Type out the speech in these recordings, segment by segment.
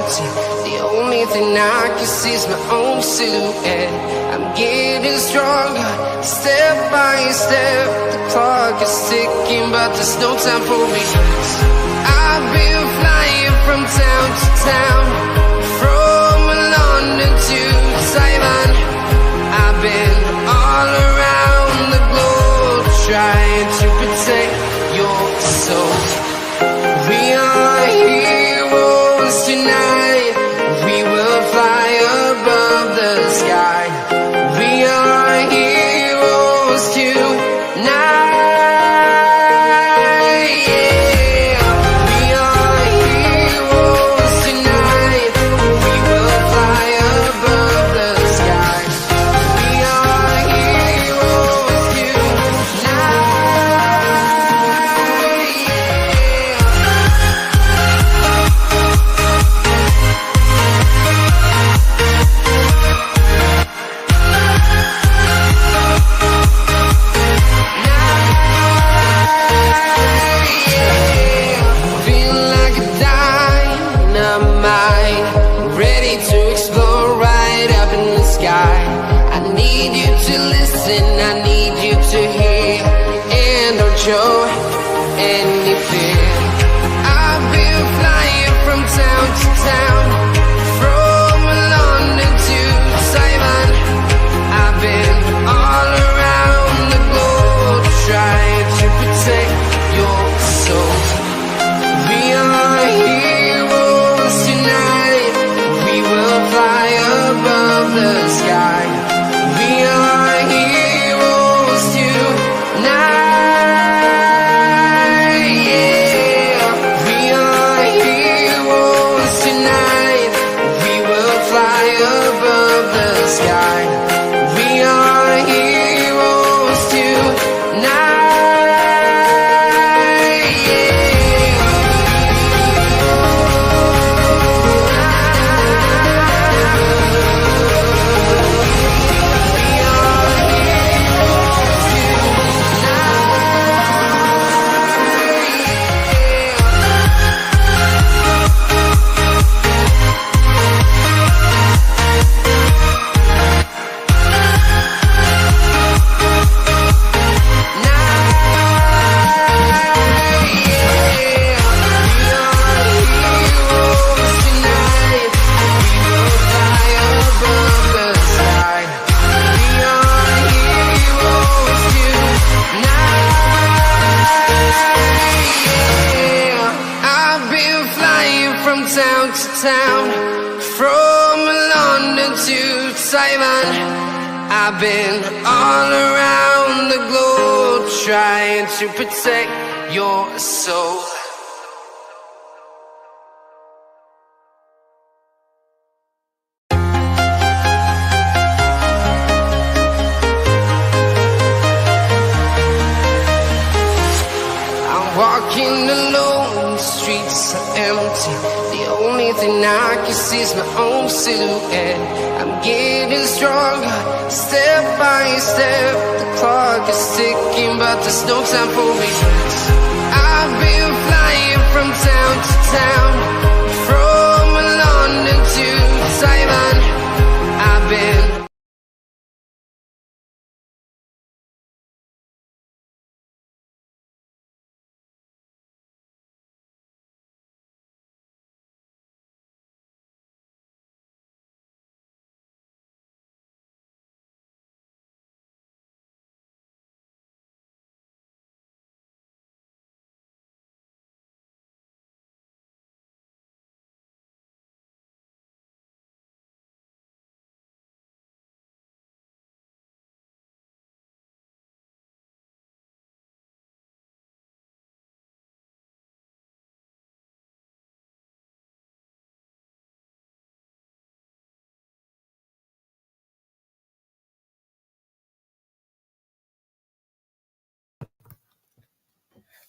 empty. The only thing I can see is my own silhouette. I'm getting stronger, step by step. The clock is ticking, but there's no time for me. I've been flying from town to town, from London to Taiwan. I've been all around the globe, trying to protect your soul. We are heroes tonight. We will fly above the sky. We are heroes tonight. Yeah. We are heroes tonight. We will fly above the sky. We are heroes tonight. Feel like a dynamite, ready to explode right up in the sky. I need you to listen, I need you to hear, and don't show any fear. I've been flying from town to town, from London to Taiwan. I've been all around the globe, trying to protect your soul. We are heroes tonight. We will fly above the sky. We are heroes tonight. Yeah. We are heroes tonight. We will fly above the sky. We are heroes tonight. Town to town, from London to Taiwan. I've been all around the globe, trying to protect your soul. I'm walking alone, the streets are empty. The only thing I can see is my own silhouette. I'm getting stronger, step by step. The clock is ticking, but there's no time for me. I've been flying from town to town, from London to Taiwan. I've been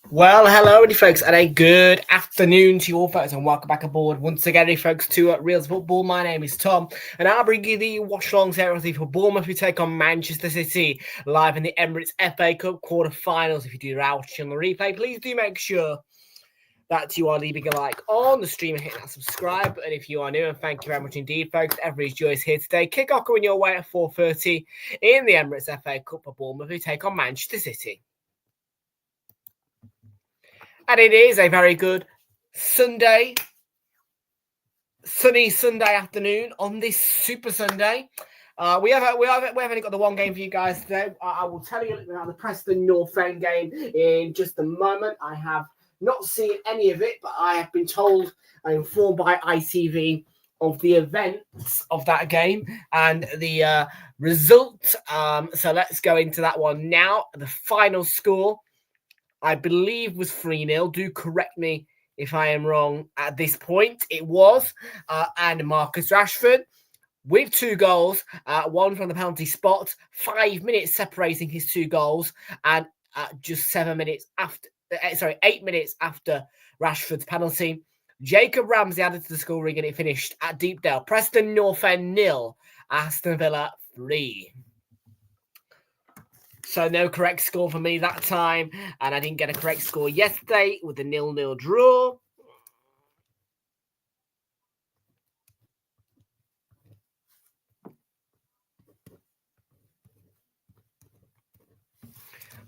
Well, hello, everybody, folks, and a good afternoon to you all, folks, and welcome back aboard once again, folks, to Realltom Football. My name is Tom, and I'll bring you the watch-along series for Bournemouth. We take on Manchester City live in the Emirates FA Cup quarter-finals. If you do watch on the replay, please do make sure that you are leaving a like on the stream and hitting that subscribe button if you are new. And thank you very much indeed, folks. Everybody's joyous here today. Kick-off going your way at 4:30 in the Emirates FA Cup for Bournemouth, who take on Manchester City. And it is a very good sunny Sunday afternoon on this Super Sunday. We haven't only got the one game for you guys today. I will tell you a little bit about the Preston North End game in just a moment. I have not seen any of it, but I have been told and informed by ITV of the events of that game and the result. So let's go into that one now. The final score, I believe, was 3-0. Do correct me if I am wrong at this point. It was. And Marcus Rashford with 2 goals, one from the penalty spot, 5 minutes separating his 2 goals, and just 8 minutes after Rashford's penalty, Jacob Ramsey added to the scoring and it finished at Deepdale. Preston North End 0, Aston Villa 3. So no correct score for me that time, and I didn't get a correct score yesterday with the 0-0 draw.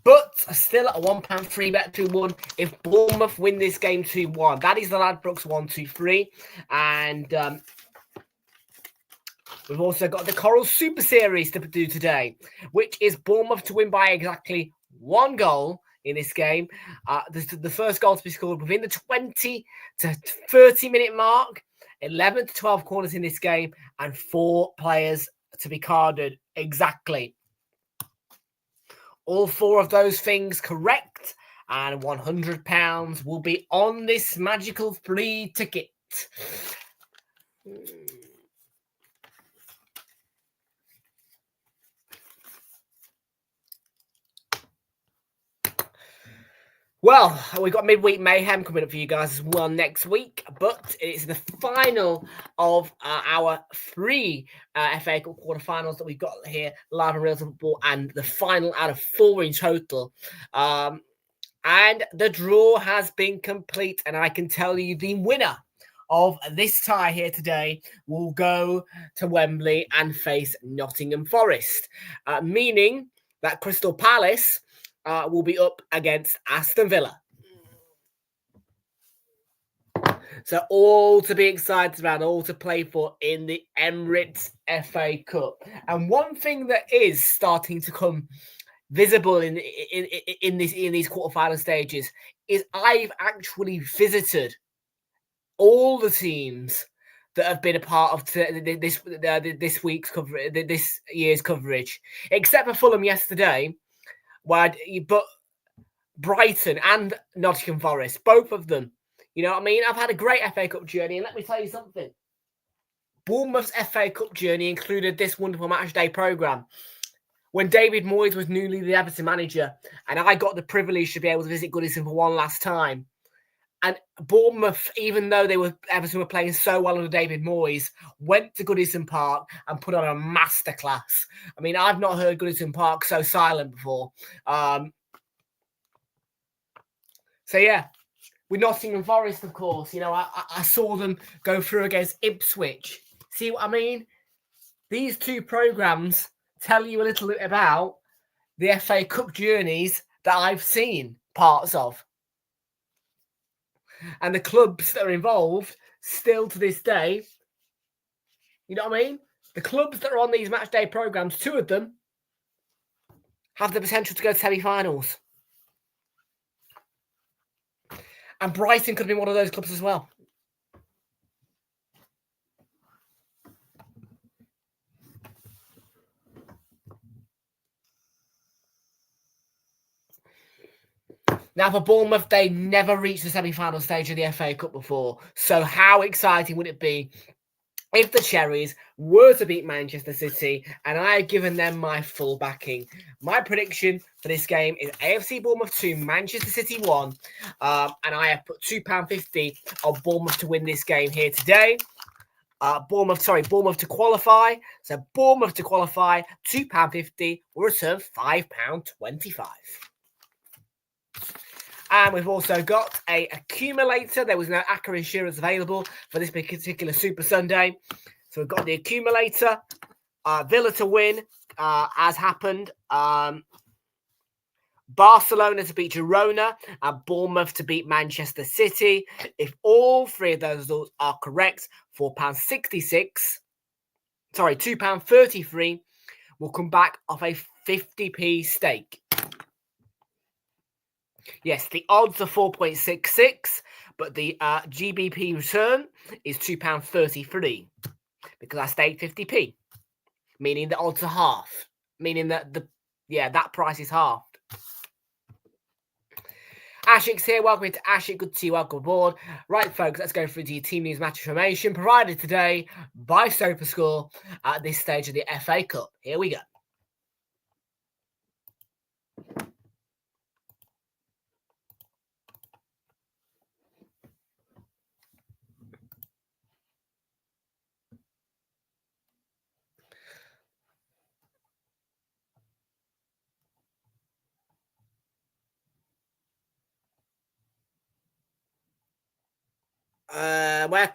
But still at a £1 free bet 2-1 if Bournemouth win this game 2-1. That is the Ladbrokes 1-2-3. And we've also got the Coral Super Series to do today, which is Bournemouth to win by exactly 1 goal in this game. The first goal to be scored within the 20 to 30 minute mark, 11 to 12 corners in this game, and 4 players to be carded exactly. All 4 of those things correct, and £100 will be on this magical free ticket. Well, we've got Midweek Mayhem coming up for you guys as well next week, but it's the final of our 3 FA Cup quarterfinals that we've got here live on Realltom Football, and the final out of 4 in total. And the draw has been complete, and I can tell you the winner of this tie here today will go to Wembley and face Nottingham Forest, meaning that Crystal Palace will be up against Aston Villa. So all to be excited about, all to play for in the Emirates FA Cup. And one thing that is starting to come visible in these quarterfinal stages is I've actually visited all the teams that have been a part of this week's coverage, this year's coverage, except for Fulham yesterday. But Brighton and Nottingham Forest, both of them, you know what I mean? I've had a great FA Cup journey, and let me tell you something. Bournemouth's FA Cup journey included this wonderful match day programme. When David Moyes was newly the Everton manager, and I got the privilege to be able to visit Goodison for one last time. And Bournemouth, even though Everton were playing so well under David Moyes, went to Goodison Park and put on a masterclass. I mean, I've not heard Goodison Park so silent before. So yeah, with Nottingham Forest, of course, you know, I saw them go through against Ipswich. See what I mean? These 2 programmes tell you a little bit about the FA Cup journeys that I've seen parts of. And the clubs that are involved still to this day, you know what I mean? The clubs that are on these match day programmes, 2 of them have the potential to go to semi-finals. And Brighton could be one of those clubs as well. Now, for Bournemouth, they never reached the semi-final stage of the FA Cup before. So how exciting would it be if the Cherries were to beat Manchester City? And I have given them my full backing. My prediction for this game is AFC Bournemouth 2, Manchester City 1. And I have put £2.50 on Bournemouth to win this game here today. Bournemouth to qualify. So Bournemouth to qualify, £2.50 will return £5.25. And we've also got a accumulator. There was no ACCA insurance available for this particular Super Sunday. So we've got the accumulator. Villa to win, as happened. Barcelona to beat Girona and Bournemouth to beat Manchester City. If all three of those results are correct, £2.33 will come back off a 50p stake. Yes, the odds are 4.66, but the GBP return is £2.33 because I staked 50p, meaning the odds are half, meaning that that price is halved. Ashik's here. Welcome to Ashik. Good to see you. Welcome aboard. Right, folks, let's go through the team news match information provided today by SofaScore at this stage of the FA Cup. Here we go.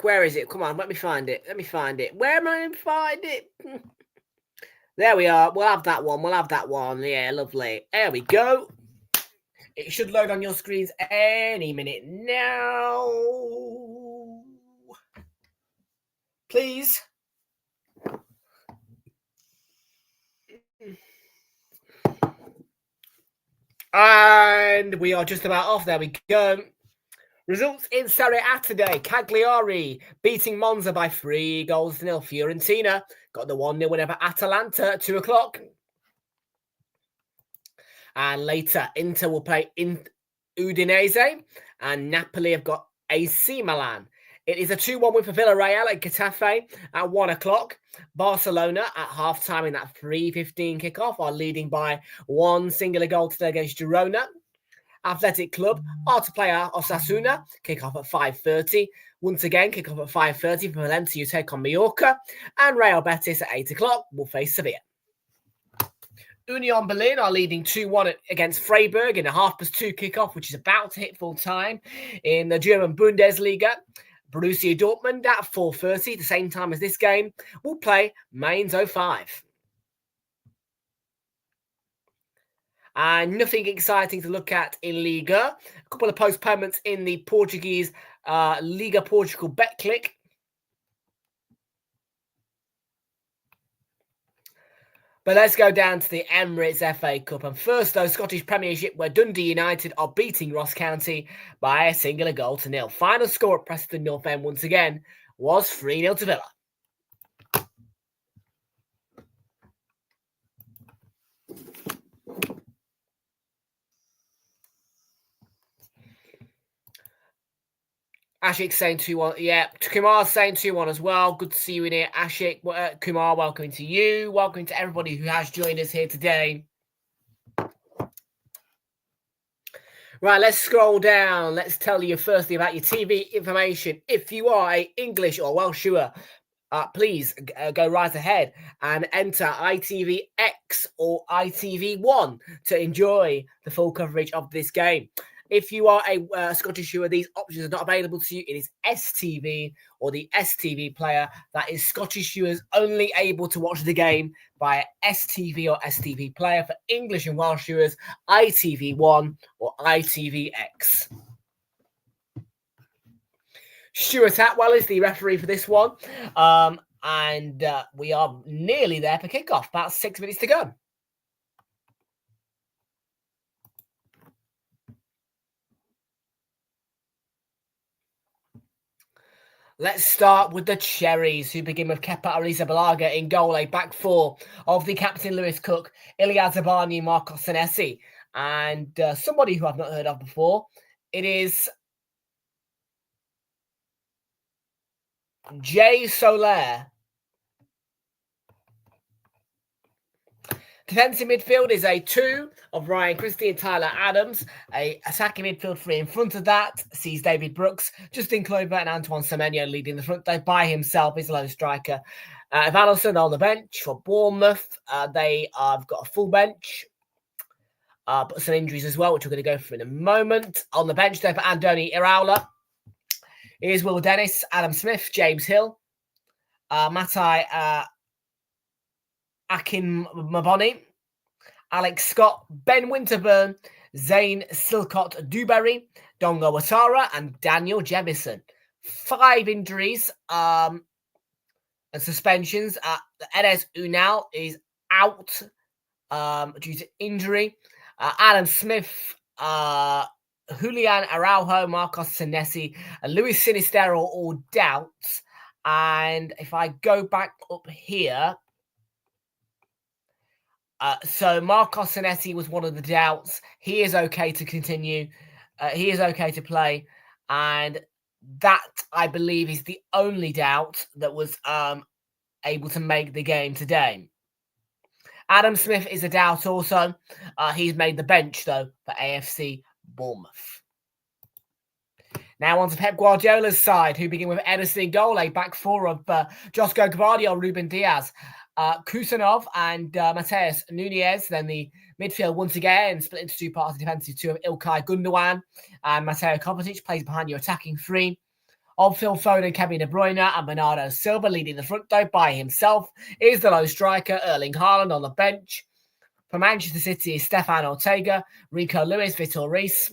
Where is it? Come on, let me find it. Where am I going to find it? There we are. We'll have that one. Yeah, lovely. There we go. It should load on your screens any minute now. Please. And we are just about off. There we go. Results in Serie A today. Cagliari beating Monza by 3-0. Fiorentina got the 1-0 win over Atalanta at 2 o'clock. And later, Inter will play in Udinese. And Napoli have got AC Milan. It is a 2-1 win for Villarreal at Getafe at 1 o'clock. Barcelona at half-time in that 3:15 kickoff are leading by 1 singular goal today against Girona. Athletic Club are to play Osasuna, kick-off at 5:30. Once again, kick-off at 5:30 for Valencia, take on Mallorca. And Real Betis at 8 o'clock will face Sevilla. Union Berlin are leading 2-1 against Freiburg in a 2:30 kickoff, which is about to hit full time in the German Bundesliga. Borussia Dortmund at 4:30, the same time as this game, will play Mainz 05. And nothing exciting to look at in Liga. A couple of postponements in the Portuguese Liga Portugal bet click. But let's go down to the Emirates FA Cup. And first, though, Scottish Premiership, where Dundee United are beating Ross County by a singular goal to nil. Final score at Preston North End, once again, was 3-0 to Villa. Ashik saying 2-1. Yeah, Kumar saying 2-1 as well. Good to see you in here, Ashik. Kumar, welcome to you. Welcome to everybody who has joined us here today. Right, let's scroll down. Let's tell you firstly about your TV information. If you are a English or Welsh viewer, please go right ahead and enter ITVX or ITV1 to enjoy the full coverage of this game. If you are a Scottish viewer, these options are not available to you. It is STV or the STV Player. That is Scottish viewers only able to watch the game via STV or STV Player. For English and Welsh viewers, ITV1 or ITVX. Stuart Atwell is the referee for this one. And we are nearly there for kickoff. About 6 minutes to go. Let's start with the Cherries, who begin with Kepa Arrizabalaga in goal, a back four of the captain Lewis Cook, Ilya Zabani, Marco Senesi, and somebody who I've not heard of before. It is Jay Soler. Defensive midfield is a 2 of Ryan Christie and Tyler Adams. A attacking midfield 3 in front of that sees David Brooks, Justin Kluivert and Antoine Semenyo leading the front there by himself. He's a lone striker. Evanilson on the bench for Bournemouth. They have got a full bench. but some injuries as well, which we're going to go through in a moment. On the bench there for Andoni Iraola is Will Dennis, Adam Smith, James Hill, Matai Akinmaboni, Alex Scott, Ben Winterburn, Zane Silcott Dewberry, Dongo Watara, and Daniel Jemison. 5 injuries and suspensions. Enes Unal is out due to injury. Adam Smith, Julian Araujo, Marcos Senesi, and Luis Sinistero all doubts. And if I go back up here, so Marcos Senesi was one of the doubts. He is okay to continue. He is okay to play. And that, I believe, is the only doubt that was able to make the game today. Adam Smith is a doubt also. He's made the bench, though, for AFC Bournemouth. Now on to Pep Guardiola's side, who begin with Ederson in goal, a back four of Josko Gvardiol, Ruben Diaz, Kusanov and Mateus Nunez. Then the midfield once again split into 2 parts of the defensive 2 of Ilkay Gundogan and Mateo Kovacic plays behind your attacking 3. Of Phil Foden, Kevin De Bruyne and Bernardo Silva leading the front though by himself is the lone striker Erling Haaland on the bench. For Manchester City is Stefan Ortega, Rico Lewis, Vitor Reis,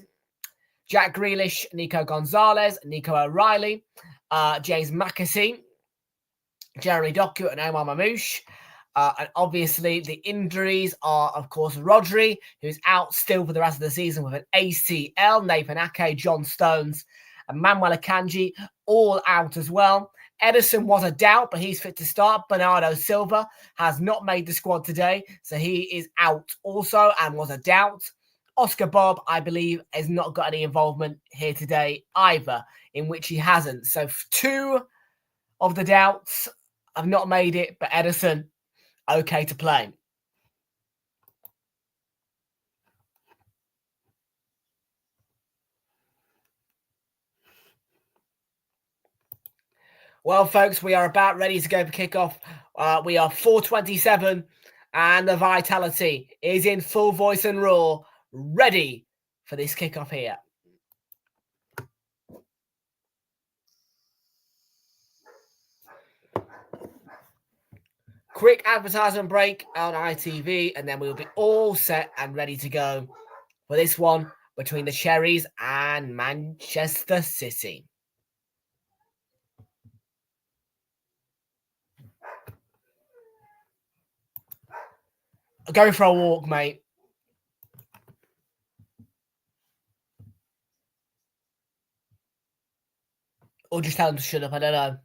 Jack Grealish, Nico Gonzalez, Nico O'Reilly, James McAtee, Jeremy Doku and Omar Mamouche. And obviously the injuries are, of course, Rodri, who's out still for the rest of the season with an ACL, Nathan Ake, John Stones, and Manuel Akanji, all out as well. Ederson was a doubt, but he's fit to start. Bernardo Silva has not made the squad today, so he is out also and was a doubt. Oscar Bob, I believe, has not got any involvement here today either, in which he hasn't. So 2 of the doubts have not made it, but Ederson, okay to play. Well, folks, we are about ready to go for kickoff. We are 4:27, and the Vitality is in full voice and roar, ready for this kickoff here. Quick advertisement break on ITV, and then we'll be all set and ready to go for this one between the Cherries and Manchester City. Go for a walk, mate. Or just tell them to shut up, I don't know.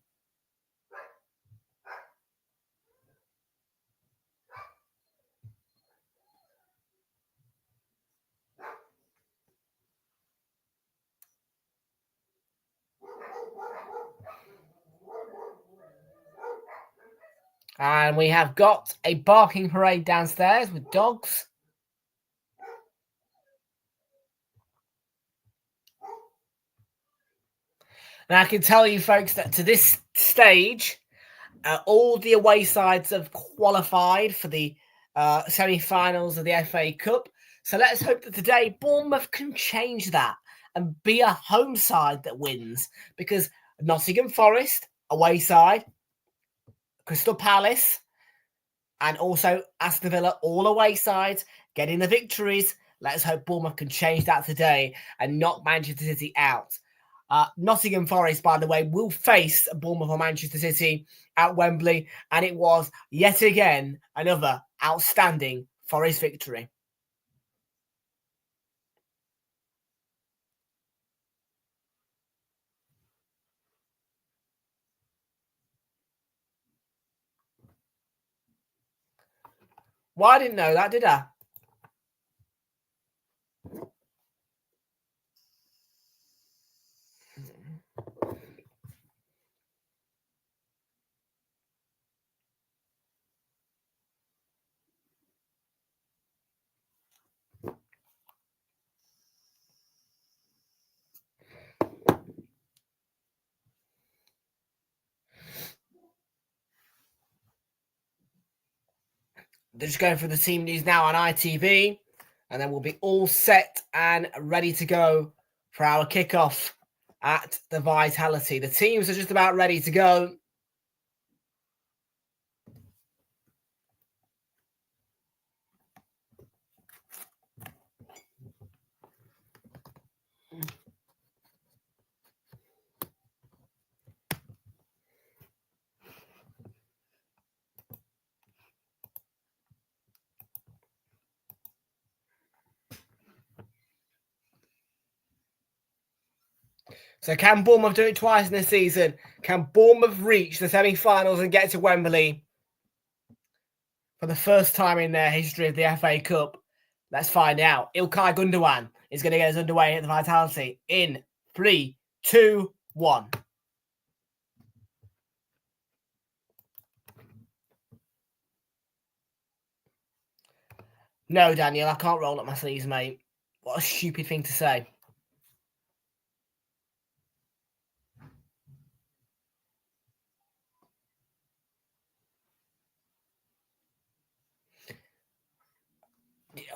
And we have got a barking parade downstairs with dogs. And I can tell you, folks, that to this stage, all the away sides have qualified for the semi-finals of the FA Cup. So let's hope that today Bournemouth can change that and be a home side that wins. Because Nottingham Forest, away side, Crystal Palace, and also Aston Villa, all away sides, getting the victories. Let's hope Bournemouth can change that today and knock Manchester City out. Nottingham Forest, by the way, will face Bournemouth or Manchester City at Wembley, and it was yet again another outstanding Forest victory. Well, I didn't know that, did I? They're just going for the team news now on ITV. and then we'll be all set and ready to go for our kickoff at the Vitality. The teams are just about ready to go. So can Bournemouth do it twice in this season? Can Bournemouth reach the semi-finals and get to Wembley for the first time in their history of the FA Cup? Let's find out. Ilkay Gundogan is going to get us underway at the Vitality in 3, 2, 1. No, Daniel, I can't roll up my sleeves, mate. What a stupid thing to say.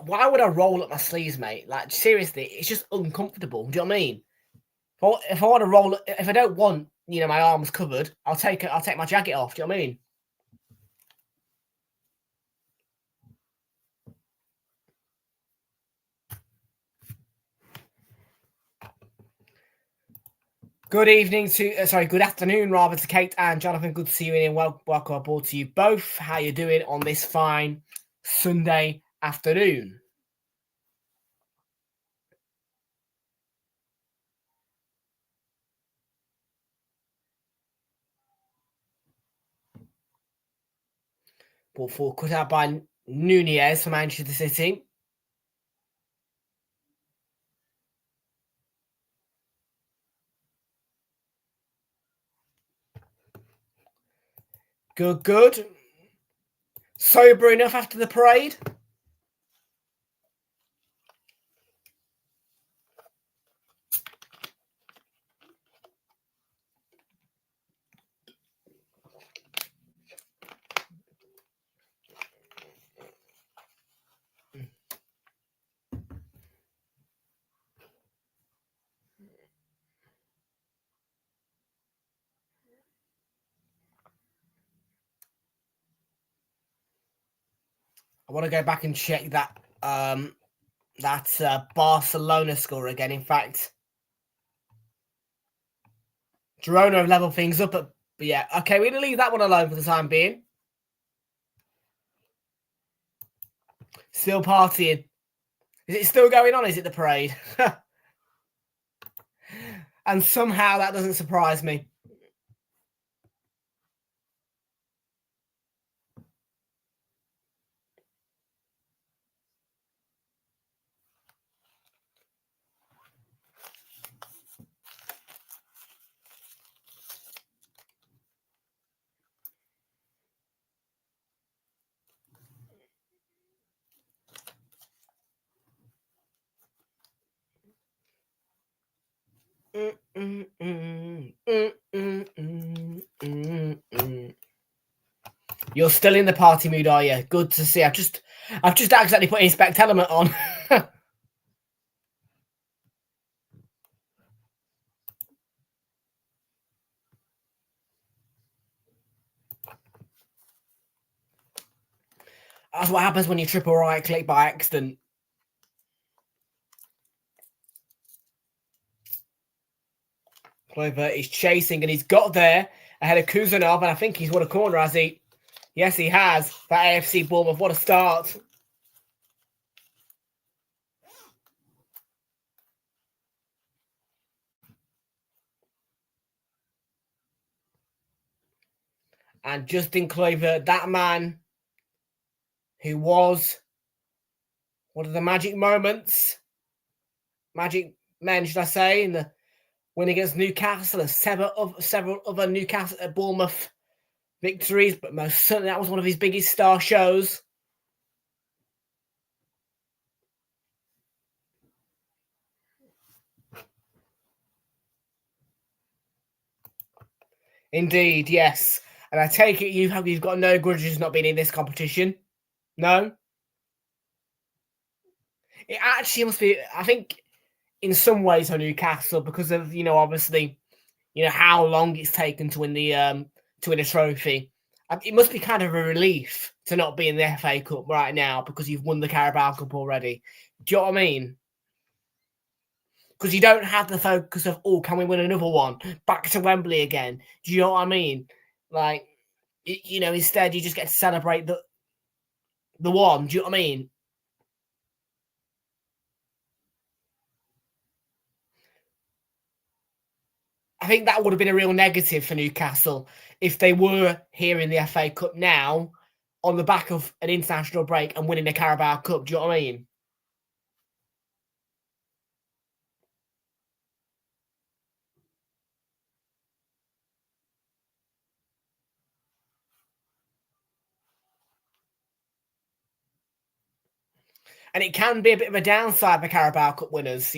Why would I roll up my sleeves, mate? Like, seriously, it's just uncomfortable. Do you know what I mean? If I want to roll, if I don't want, my arms covered, I'll take my jacket off. Do you know what I mean? Good afternoon, rather, to Kate and Jonathan. Good to see you in. Welcome aboard to you both. How you doing on this fine Sunday afternoon? Ball four cut out by Nunez for Manchester City. Good. Sober enough after the parade? I want to go back and check that Barcelona score again. In fact, Girona have leveled things up. But yeah, okay, we're going to leave that one alone for the time being. Still partying. Is it still going on? Is it the parade? And somehow that doesn't surprise me. You're still in the party mood, are you? Good to see. I've just accidentally put Inspect Element on. That's what happens when you triple right click by accident. Kluivert is chasing and he's got there ahead of Kuzanov, and I think he's won a corner, has he? Yes, he has. That AFC Bournemouth, what a start. And Justin Kluivert, that man who was one of the magic moments, magic men, should I say, in the win against Newcastle, and several other Newcastle at Bournemouth victories, but most certainly that was one of his biggest star shows. Indeed, yes. And I take it you've got no grudges not being in this competition? No? It actually must be, I think, in some ways for Newcastle because of, obviously, how long it's taken to win a trophy. It must be kind of a relief to not be in the FA Cup right now because you've won the Carabao Cup already. Do you know what I mean? Because you don't have the focus of, oh, can we win another one? Back to Wembley again. Do you know what I mean? Like, instead you just get to celebrate the one. Do you know what I mean? I think that would have been a real negative for Newcastle if they were here in the FA Cup now on the back of an international break and winning the Carabao Cup. Do you know what I mean? And it can be a bit of a downside for Carabao Cup winners,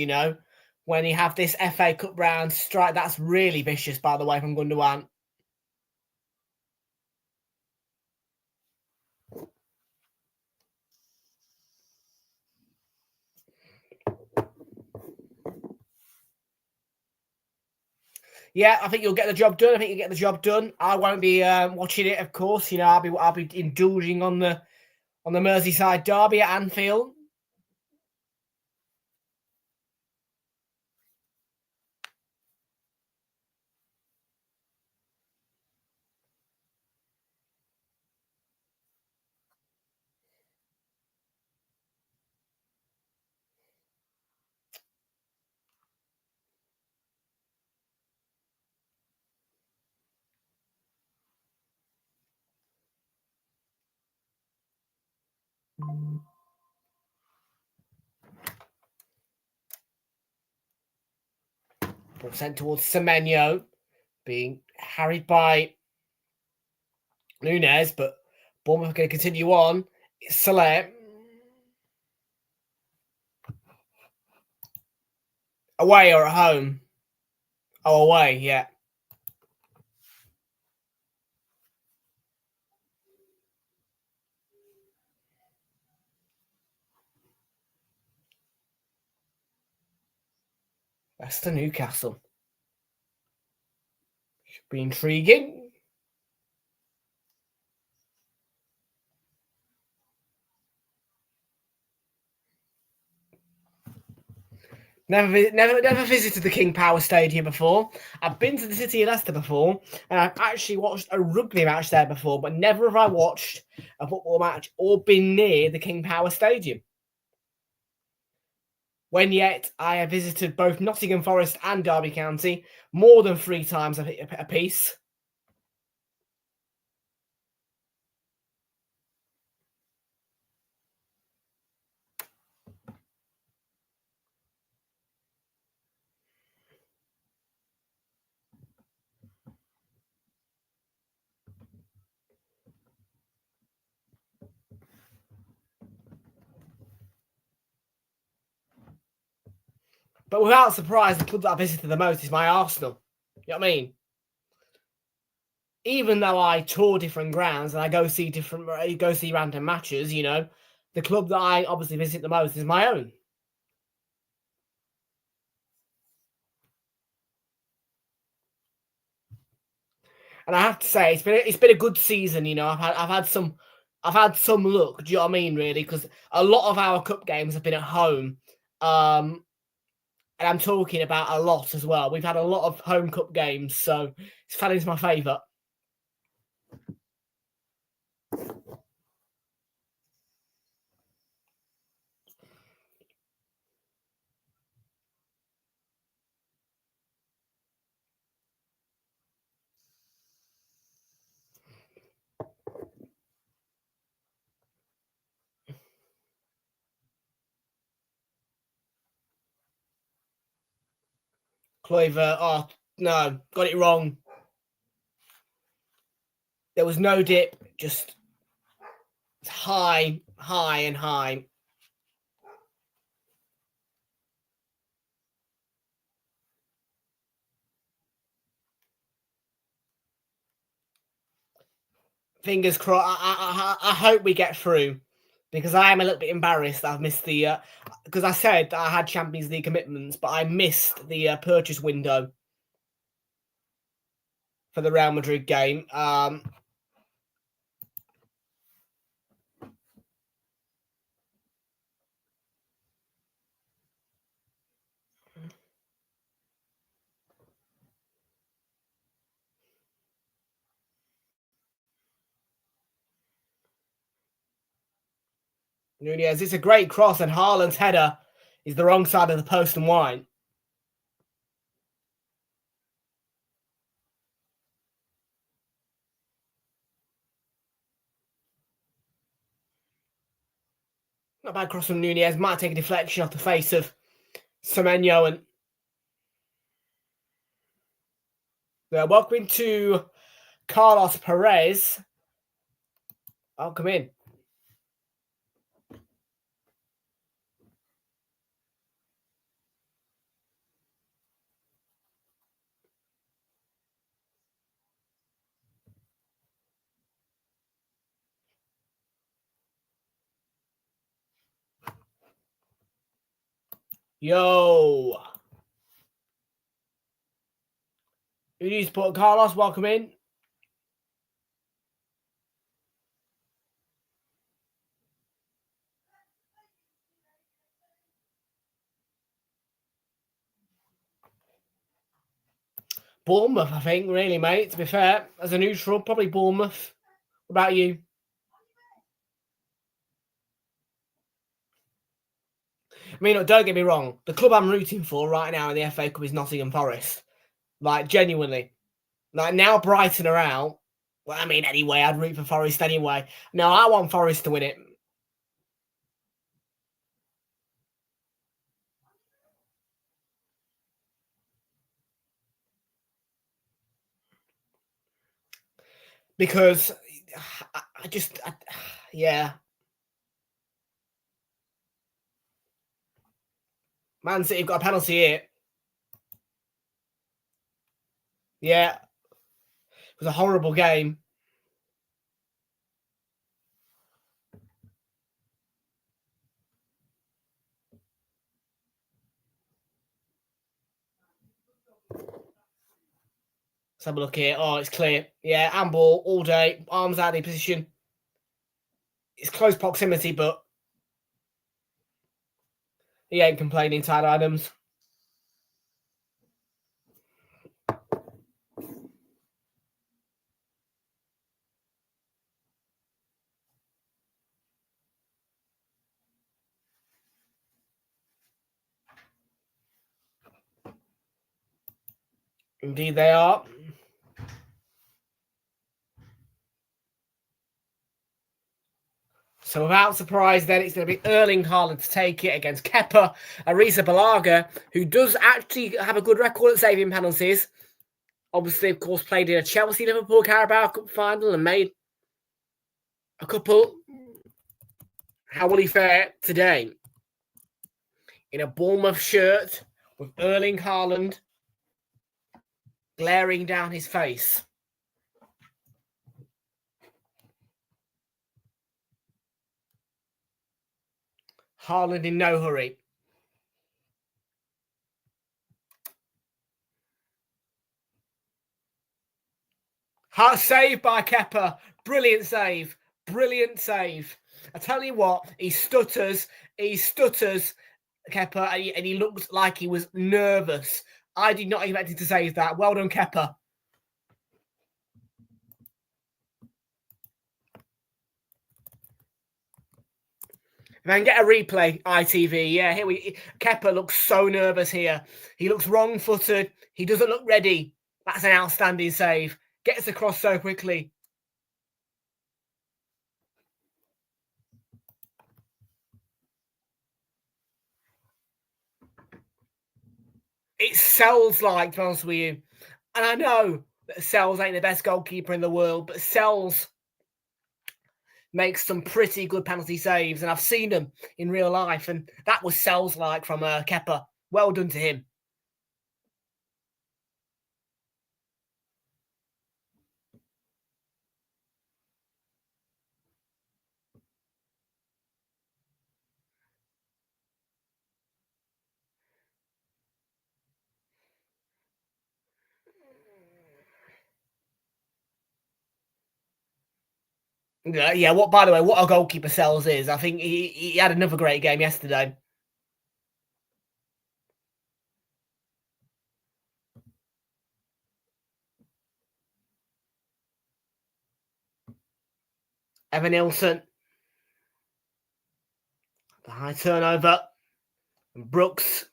when you have this FA Cup round strike. That's really vicious, by the way, from Gundogan. Yeah, I think you'll get the job done. I think you get the job done. I won't be watching it, of course. I'll be indulging on the Merseyside derby at Anfield. Ball sent towards Semenyo, being harried by Nunez, but Bournemouth are going to continue on. It's Saleh. Away or at home? Oh, away, yeah. That's the Newcastle. Should be intriguing. Never visited the King Power Stadium before. I've been to the city of Leicester before, and I've actually watched a rugby match there before, but never have I watched a football match or been near the King Power Stadium. When yet, I have visited both Nottingham Forest and Derby County more than 3 times a piece. But without surprise, the club that I visited the most is my Arsenal. You know what I mean? Even though I tour different grounds and I go see random matches, the club that I obviously visit the most is my own. And I have to say, it's been a good season. I've had some luck. Do you know what I mean? Really, because a lot of our cup games have been at home, and I'm talking about a lot as well. We've had a lot of home cup games, so it's fell into my favour. Clover, oh no, got it wrong. There was no dip, just high, high, and high. Fingers crossed. I hope we get through. because I am a little bit embarrassed I've missed the because I said that I had Champions League commitments, but I missed the purchase window for the Real Madrid game. Nunez, it's a great cross, and Haaland's header is the wrong side of the post and wide. Not bad cross from Nunez. Might take a deflection off the face of Semenyo. And welcome to Carlos Perez. I'll come in. Yo. Who needs to put Carlos? Welcome in. Bournemouth, I think, really, mate. To be fair, as a neutral, probably Bournemouth. What about you? I mean, don't get me wrong. The club I'm rooting for right now in the FA Cup is Nottingham Forest. Like, genuinely. Like, now Brighton are out. Well, I mean, anyway, I'd root for Forest anyway. No, I want Forest to win it. Because yeah. Man City have got a penalty here. Yeah. It was a horrible game. Let's have a look here. Oh, it's clear. Yeah, handball all day. Arms out of the position. It's close proximity, but he ain't complaining, Tyler Adams. Indeed they are. So without surprise, then it's going to be Erling Haaland to take it against Kepa Arrizabalaga, who does actually have a good record at saving penalties. Obviously, of course, played in a Chelsea-Liverpool Carabao Cup final and made a couple. How will he fare today? In a Bournemouth shirt with Erling Haaland glaring down his face. Haaland in no hurry. Heart save by Kepa. Brilliant save. Brilliant save. I tell you what, he stutters, Kepa, and he looked like he was nervous. I did not expect him to save that. Well done, Kepa. If I can get a replay, ITV, yeah, Kepa looks so nervous here. He looks wrong-footed. He doesn't look ready. That's an outstanding save. Gets across so quickly. It sells like, to be honest with you. And I know that Sells ain't the best goalkeeper in the world, but Sells makes some pretty good penalty saves, and I've seen them in real life, and that was Sells like from Kepa. Well done to him. Yeah. What? By the way, what a goalkeeper Sells is. I think he had another great game yesterday. Evan Nilsson. The high turnover. And Brooks.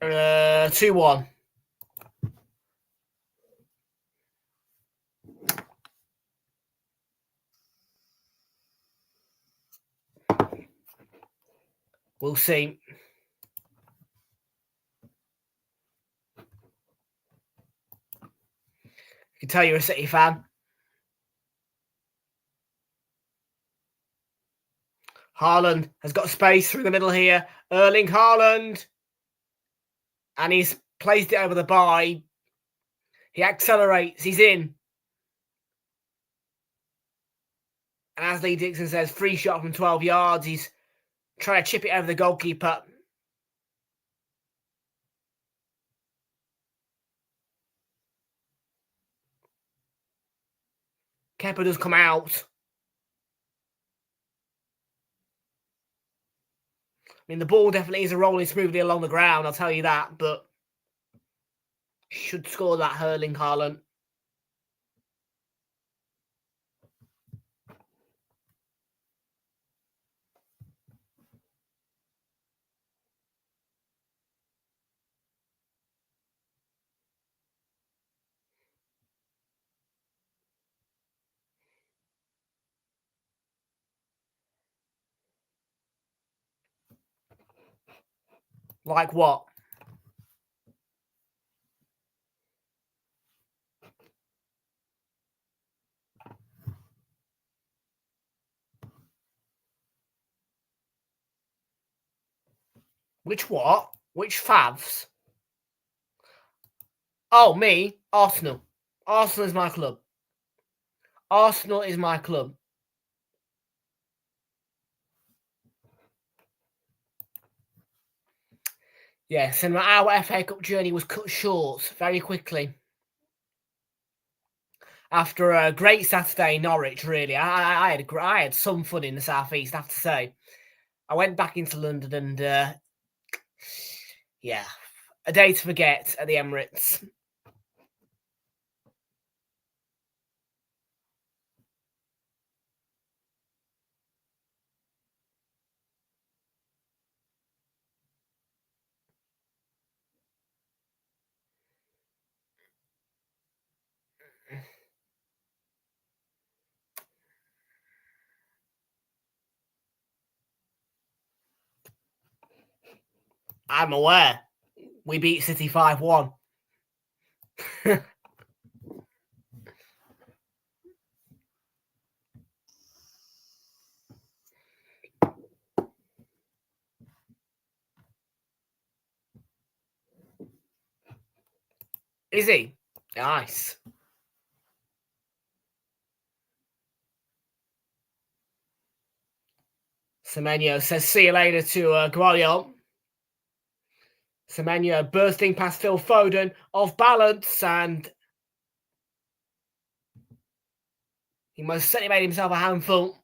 Uh, 2-1. We'll see. I can tell you're a City fan. Haaland has got space through the middle here. Erling Haaland. And he's placed it over the bar. He accelerates. He's in. And as Lee Dixon says, free shot from 12 yards. He's trying to chip it over the goalkeeper. Kepa does come out. I mean, the ball definitely is rolling smoothly along the ground, I'll tell you that, but should score that Erling Haaland. Like what? Which what? Which favs? Oh, me? Arsenal. Arsenal is my club. Arsenal is my club. Yes, and our FA Cup journey was cut short very quickly. After a great Saturday in Norwich, really. I had some fun in the South East, I have to say. I went back into London and, yeah, a day to forget at the Emirates. I'm aware. We beat City 5-1. Is he? Nice. Semenyo says, see you later to Guardiola. Semenyo bursting past Phil Foden, off balance, and he most certainly made himself a handful.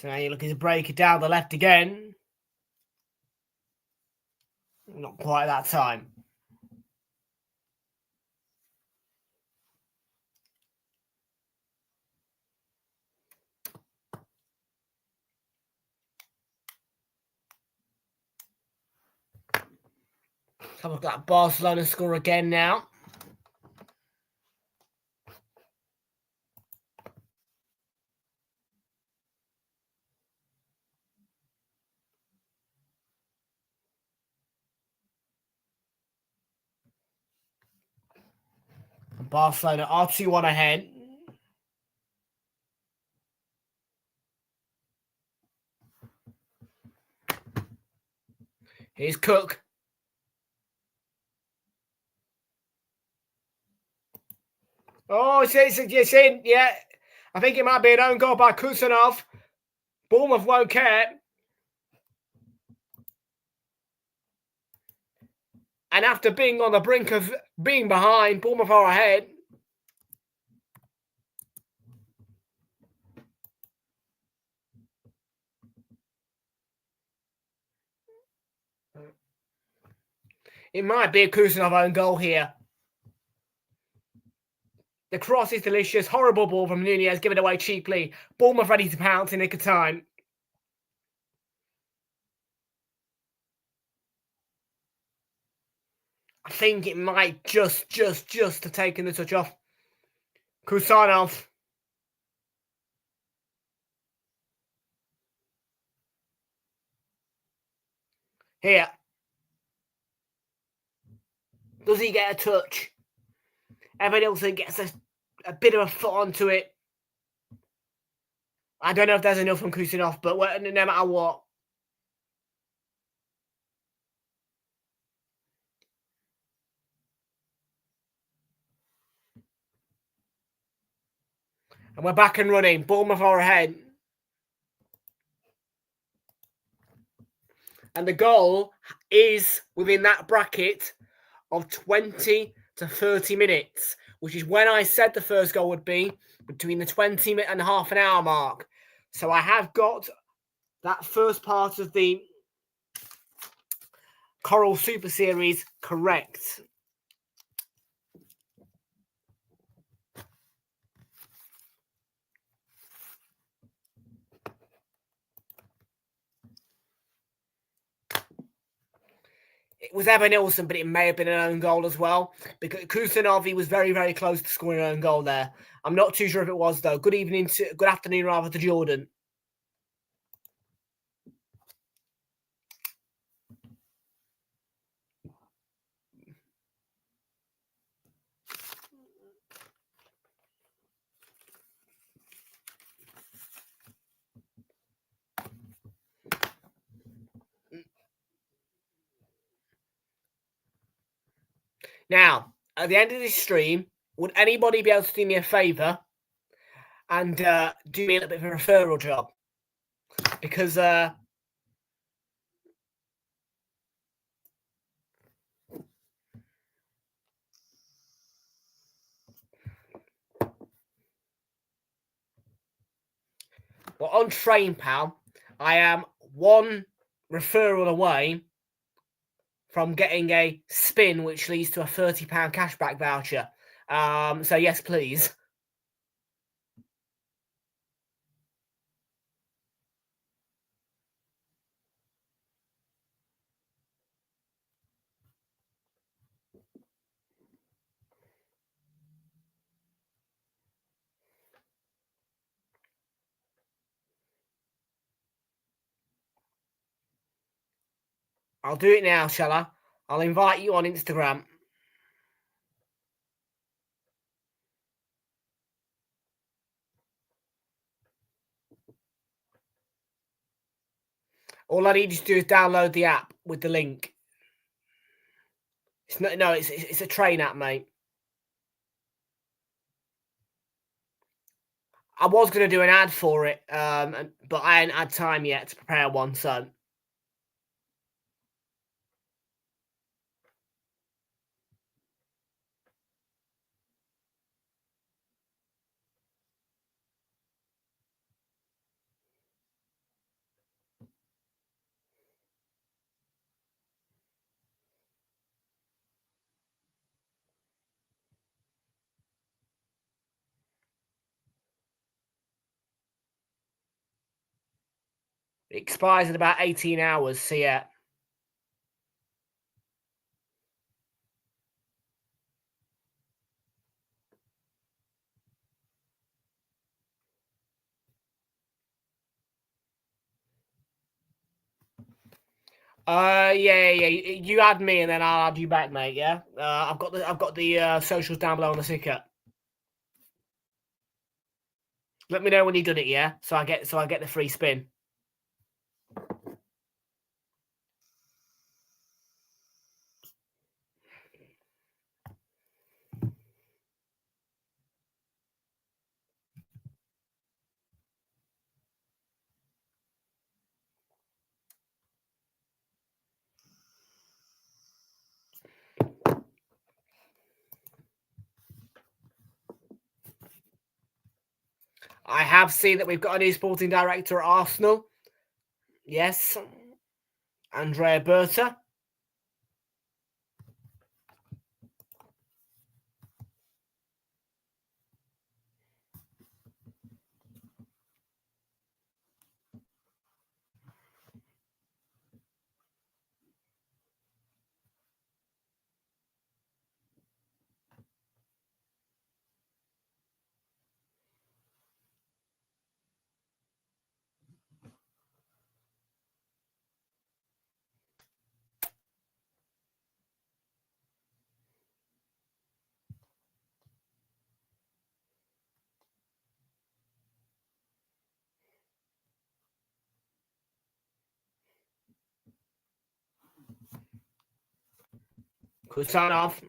So now you're looking to break it down the left again. Not quite that time. So we've got Barcelona score again now. Barcelona are 2-1 ahead. Here's Cook. Oh, it's in. Yeah. I think it might be an own goal by Kusanov. Bournemouth won't care. And after being on the brink of being behind, Bournemouth are ahead. It might be a Kusanov own goal here. The cross is delicious. Horrible ball from Nunez, given away cheaply. Bournemouth ready to pounce in nick of time. I think it might just have taken the touch off. Kusanov. Here. Does he get a touch? Evan Nilsson gets a bit of a foot onto it. I don't know if there's enough from Kusanov, but no matter what. And we're back and running. Bournemouth are ahead. And the goal is within that bracket of 20 to 30 minutes, which is when I said the first goal would be between the 20 minute and half an hour mark. So I have got that first part of the Coral Super Series correct. It was Evan Nilsson, but it may have been an own goal as well. Because Kusanov was very, very close to scoring an own goal there. I'm not too sure if it was, though. Good afternoon, rather, to Jordan. Now, at the end of this stream, would anybody be able to do me a favour and do me a little bit of a referral job? Because well, on TrainPal, I am one referral away from getting a spin, which leads to a £30 cashback voucher. So yes, please. I'll do it now, shall I? I'll invite you on Instagram. All I need you to do is download the app with the link. It's a train app, mate. I was going to do an ad for it, but I hadn't had time yet to prepare one, so... It expires in about 18 hours, so yeah. Yeah. You add me, and then I'll add you back, mate. Yeah. I've got the socials down below on the ticker. Let me know when you've done it. Yeah. So I get the free spin. I have seen that we've got a new sporting director at Arsenal. Yes, Andrea Berta. Could sign off.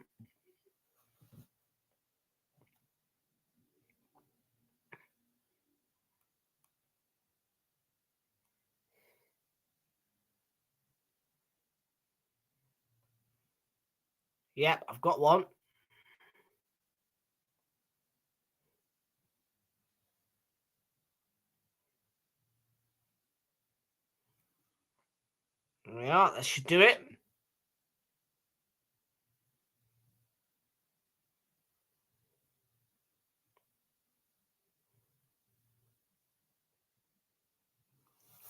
Yep, I've got one. Yeah, that should do it.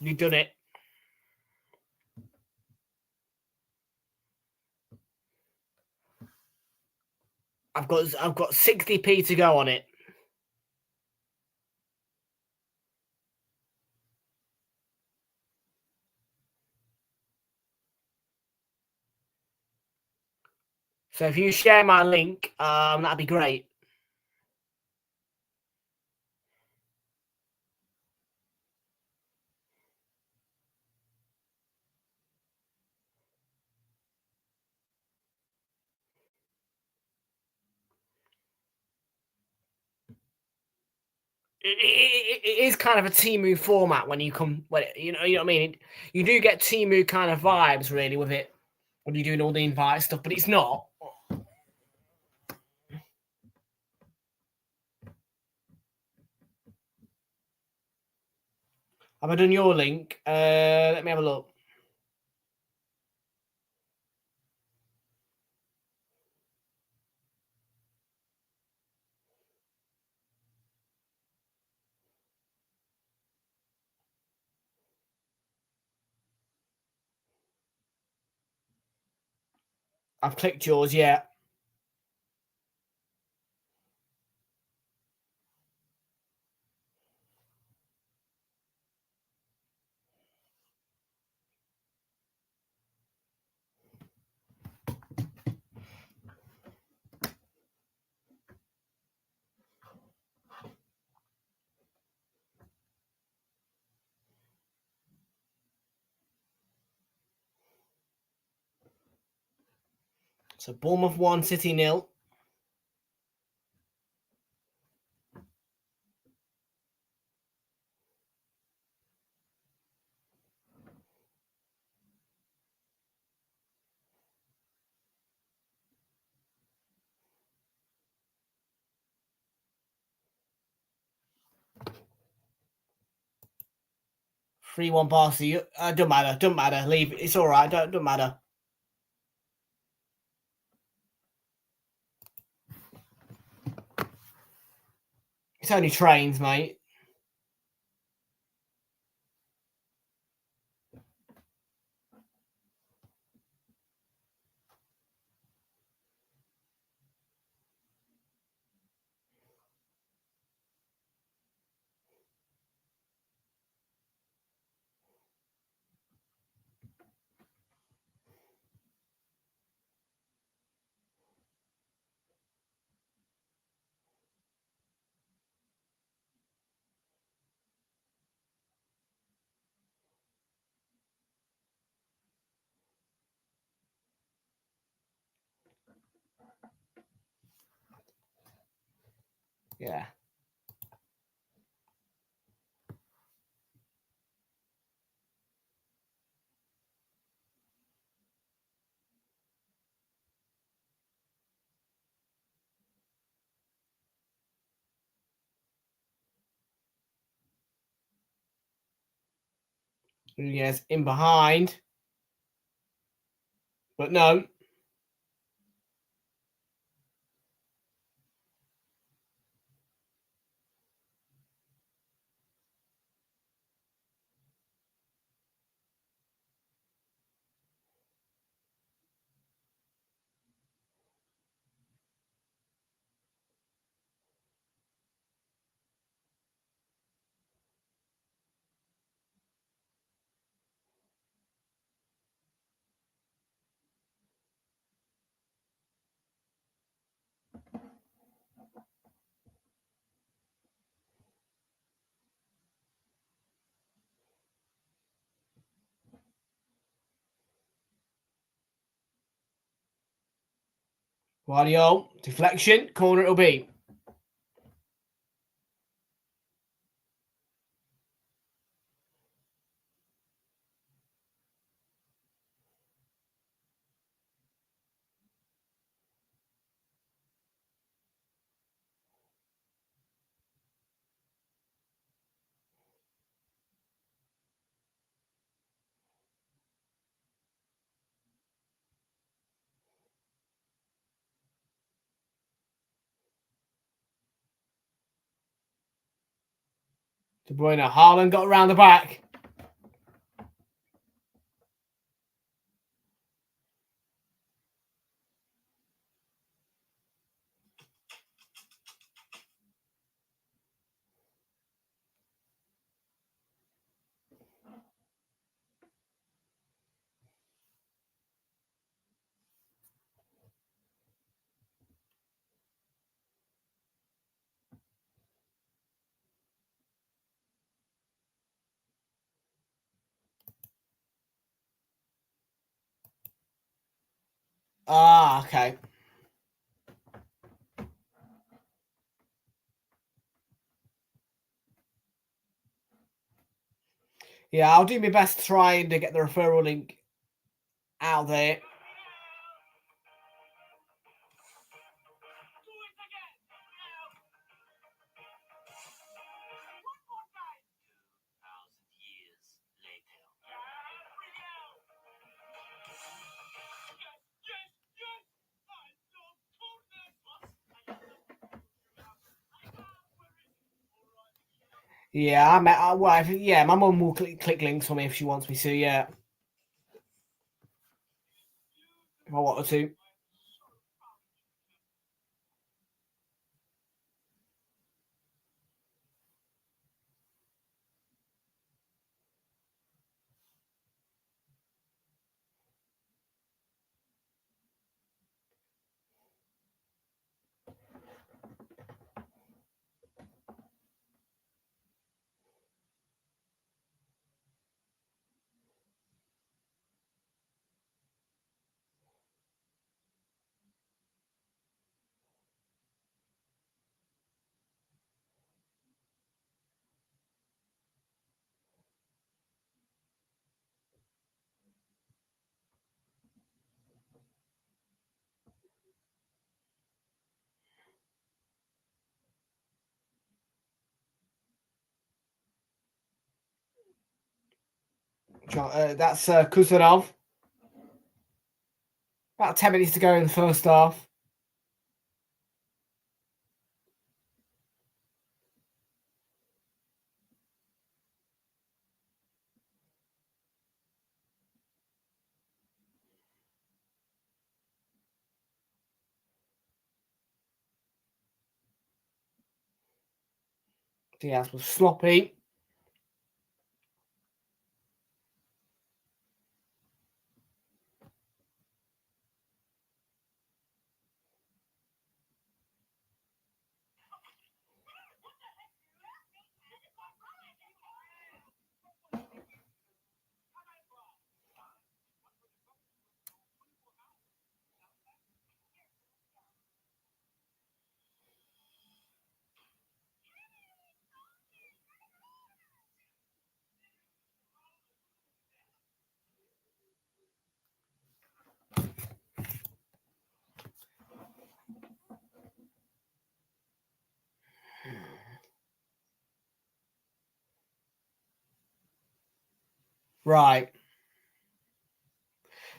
You've done it. I've got 60p to go on it. So if you share my link, that'd be great. It is kind of a Temu format when you come, you know what I mean. You do get Temu kind of vibes really with it when you're doing all the invite stuff, but it's not. Have I done your link? Let me have a look. I've clicked yours, yeah. So Bournemouth 1, City 0. Three one Barca. Don't matter. Leave. It's all right. Don't matter. It's only trains, mate. Yeah. Yes, in behind. But no. Guardiola, deflection, corner it'll be. De Bruyne, Haaland got around the back. Ah, okay. Yeah, I'll do my best trying to get the referral link out there. Yeah, yeah, my mum will click links for me if she wants me to. Yeah, if I wanted to. That's Kusanov. About 10 minutes to go in the first half. Diaz was sloppy. Right.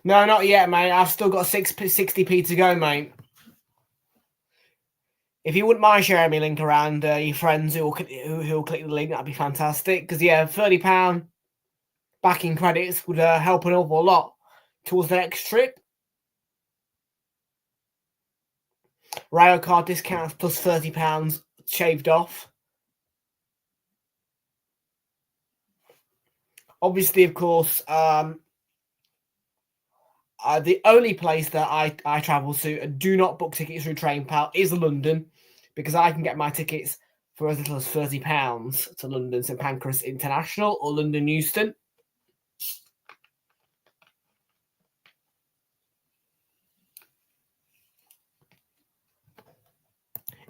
No, not yet, mate. I've still got 60p to go, mate. If you wouldn't mind sharing me link around your friends who'll click the link, that'd be fantastic. Because yeah, £30 backing credits would help an awful lot towards the next trip. Rail card discounts plus £30 shaved off. Obviously, of course, the only place that I travel to and do not book tickets through TrainPal is London, because I can get my tickets for as little as £30 to London St Pancras International or London Euston.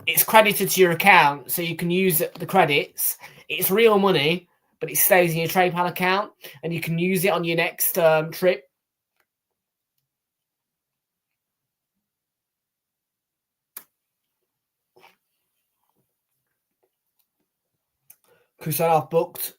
It's credited to your account, so you can use the credits. It's real money, but it stays in your TradePal account, and you can use it on your next trip. Kusanov booked.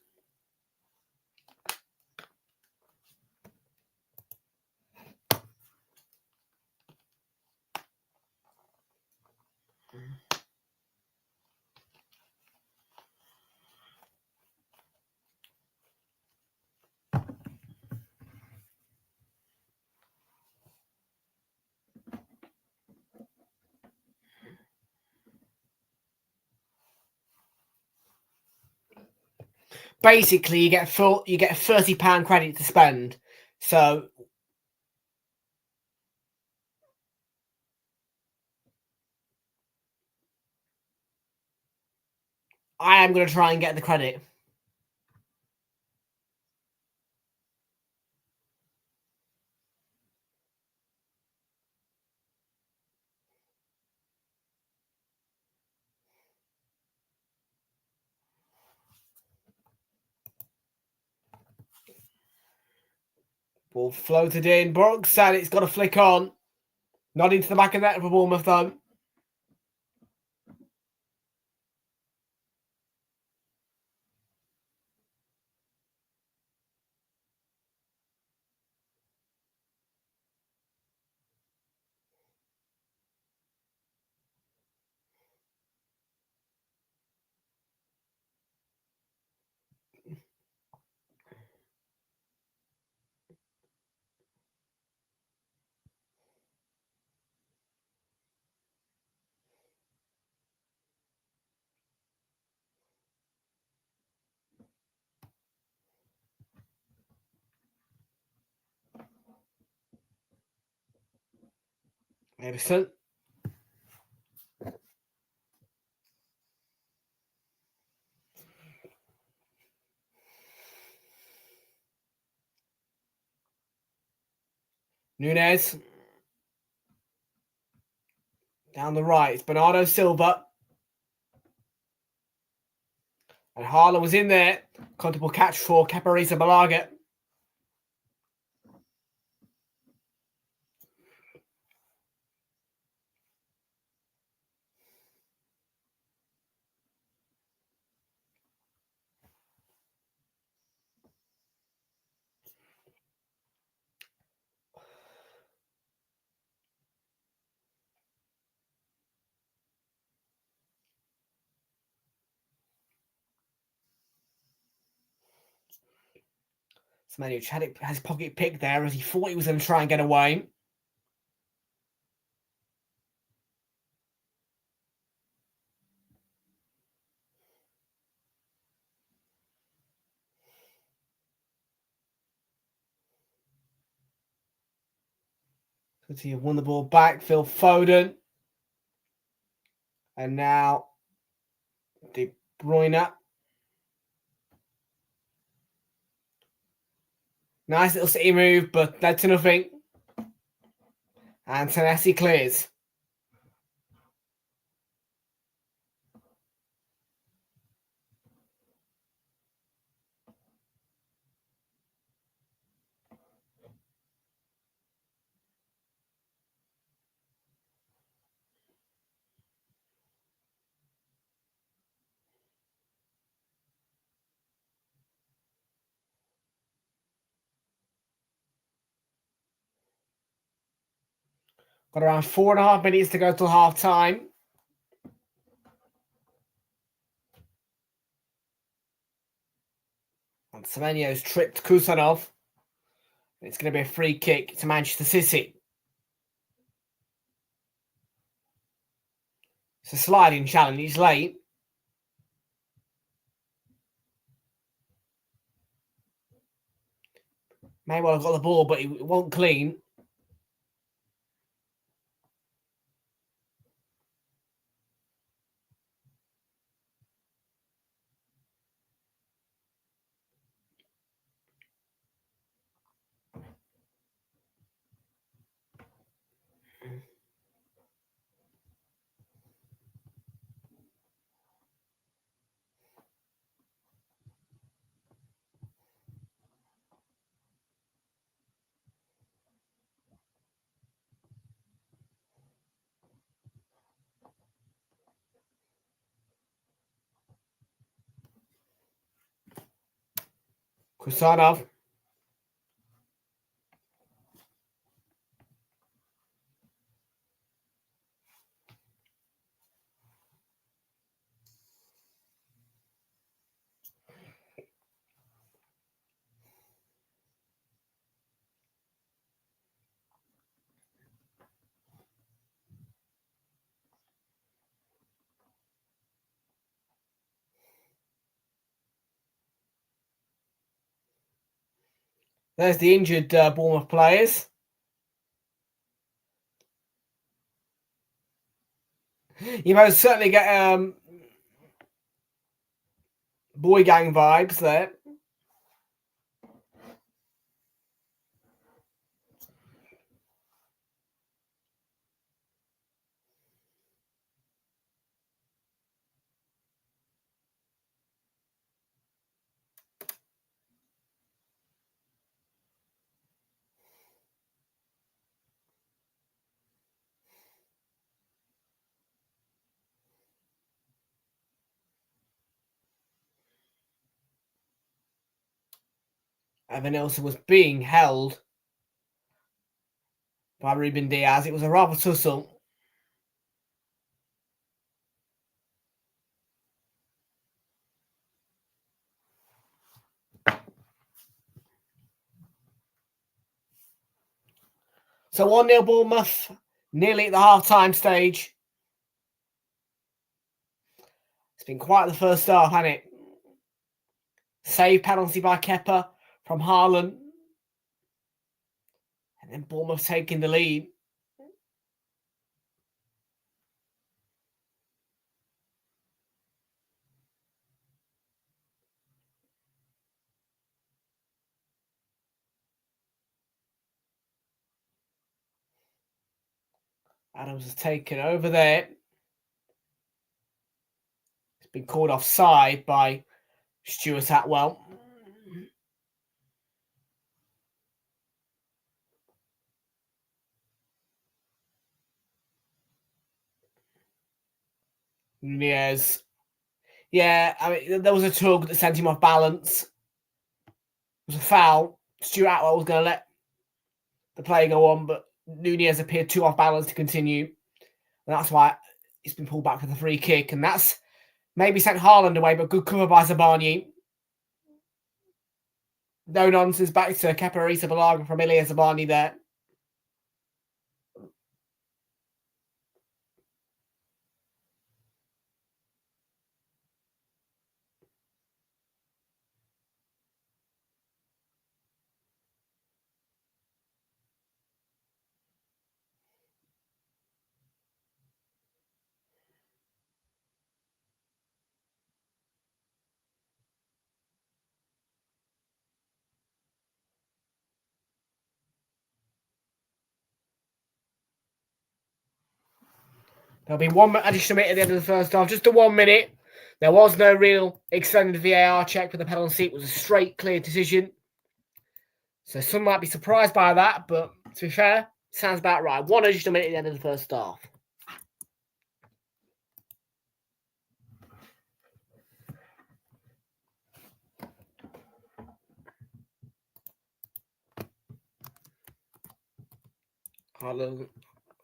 Basically, you get £30 credit to spend. So I am going to try and get the credit. Ball floated in. Brooks said it's got to flick on. Not into the back of net for Bournemouth, though. Edison. Nunez. Down the right. It's Bernardo Silva. And Harlan was in there. Comfortable catch for Caparisa Balaga. Samuel Chadwick has pocket pick there as he thought he was going to try and get away. City have won the ball back. Phil Foden. And now De Bruyne. Nice little City move, but led to nothing. And Tanesi clears. Got around 4.5 minutes to go till half time. And Semenyo's tripped Kusanov. It's going to be a free kick to Manchester City. It's a sliding challenge. He's late. May well have got the ball, but it won't clean. Kusanov. There's the injured Bournemouth players. You most certainly get boy gang vibes there. Evan Nilsson was being held by Ruben Diaz. It was a rather tussle. So 1-0 Bournemouth, nearly at the half-time stage. It's been quite the first half, hasn't it? Save penalty by Kepa from Haaland. And then Bournemouth taking the lead. Adams has taken over there. It's been called offside by Stuart Atwell. Nunez. Yeah, I mean, there was a tug that sent him off balance. It was a foul. Stuart Atwell was going to let the play go on, but Nunez appeared too off balance to continue. And that's why it's been pulled back for the free kick. And that's maybe sent Haaland away, but good cover by Zabani. No nonsense, back to Kepa Arrizabalaga from Ilya Zabani there. There'll be one additional minute at the end of the first half, just a 1 minute. There was no real extended VAR check for the penalty. It was a straight, clear decision. So some might be surprised by that, but to be fair, sounds about right. One additional minute at the end of the first half.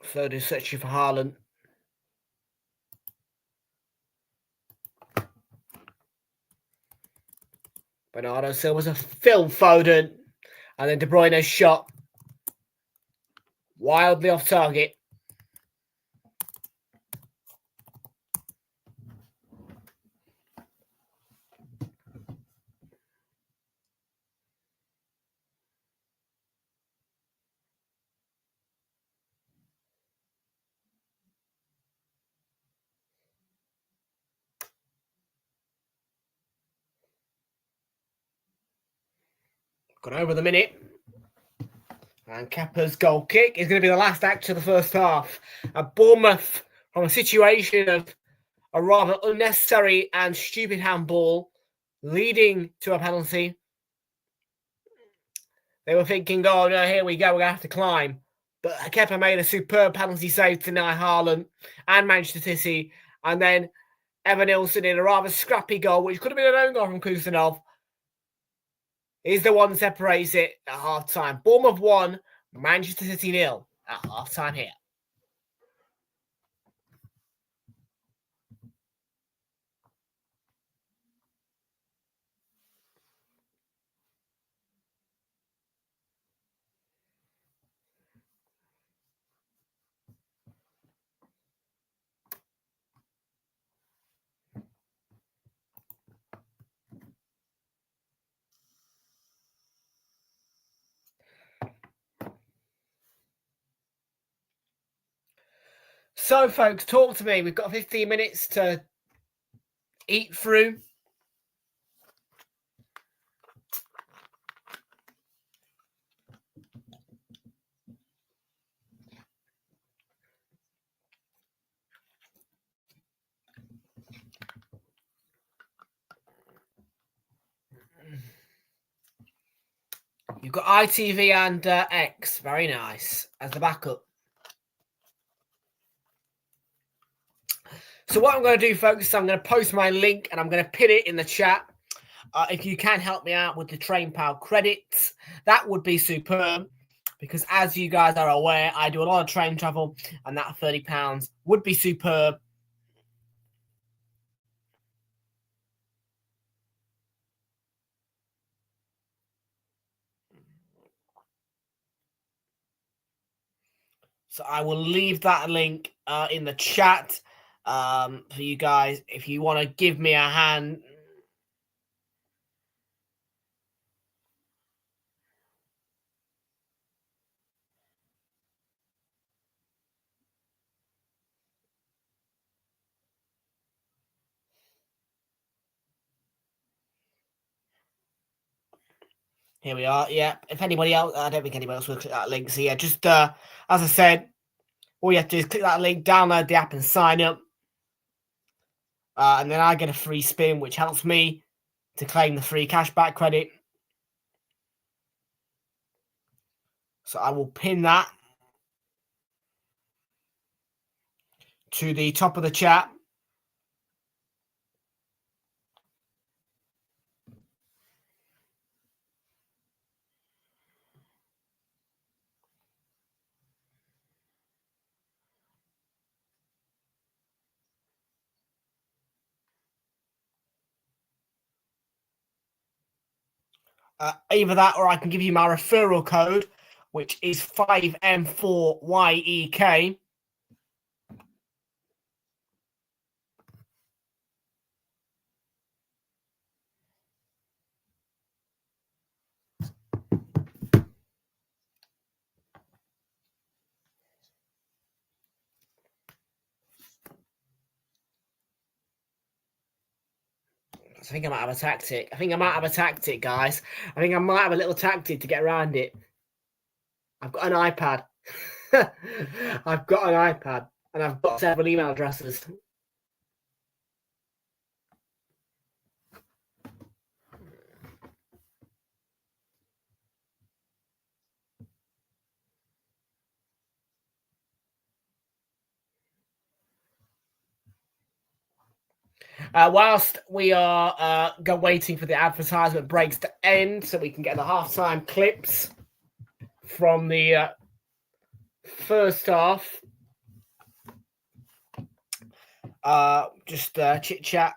So they're searching for Haaland. Bernardo Silva's a Phil Foden. And then De Bruyne's shot. Wildly off target. Got over the minute. And Kepa's goal kick is going to be the last act of the first half. At Bournemouth, from a situation of a rather unnecessary and stupid handball leading to a penalty, they were thinking, oh no, here we go, we're going to have to climb. But Kepa made a superb penalty save to deny Haaland and Manchester City. And then Evan Nilsson in a rather scrappy goal, which could have been an own goal from Kusanov, is the one that separates it at half-time. Bournemouth 1, Manchester City 0 at half-time here. So, folks, talk to me. We've got 15 minutes to eat through. You've got ITV and X. Very nice. As the backup. So what I'm going to do, folks, is I'm going to post my link and I'm going to pin it in the chat. If you can help me out with the Train Pal credits, that would be superb. Because as you guys are aware, I do a lot of train travel and that £30 would be superb. So I will leave that link in the chat for you guys if you want to give me a hand. Here we are. Yeah. If anybody else, I don't think anybody else will click that link. So yeah, just as I said, all you have to do is click that link, download the app and sign up. And then I get a free spin, which helps me to claim the free cashback credit. So I will pin that to the top of the chat. Either that or I can give you my referral code, which is 5M4YEK. I think I might have a tactic. Guys. I think I might have a little tactic to get around it. I've got an iPad. I've got an iPad. And I've got several email addresses. Whilst we are waiting for the advertisement breaks to end so we can get the halftime clips from the first half. Just chit chat.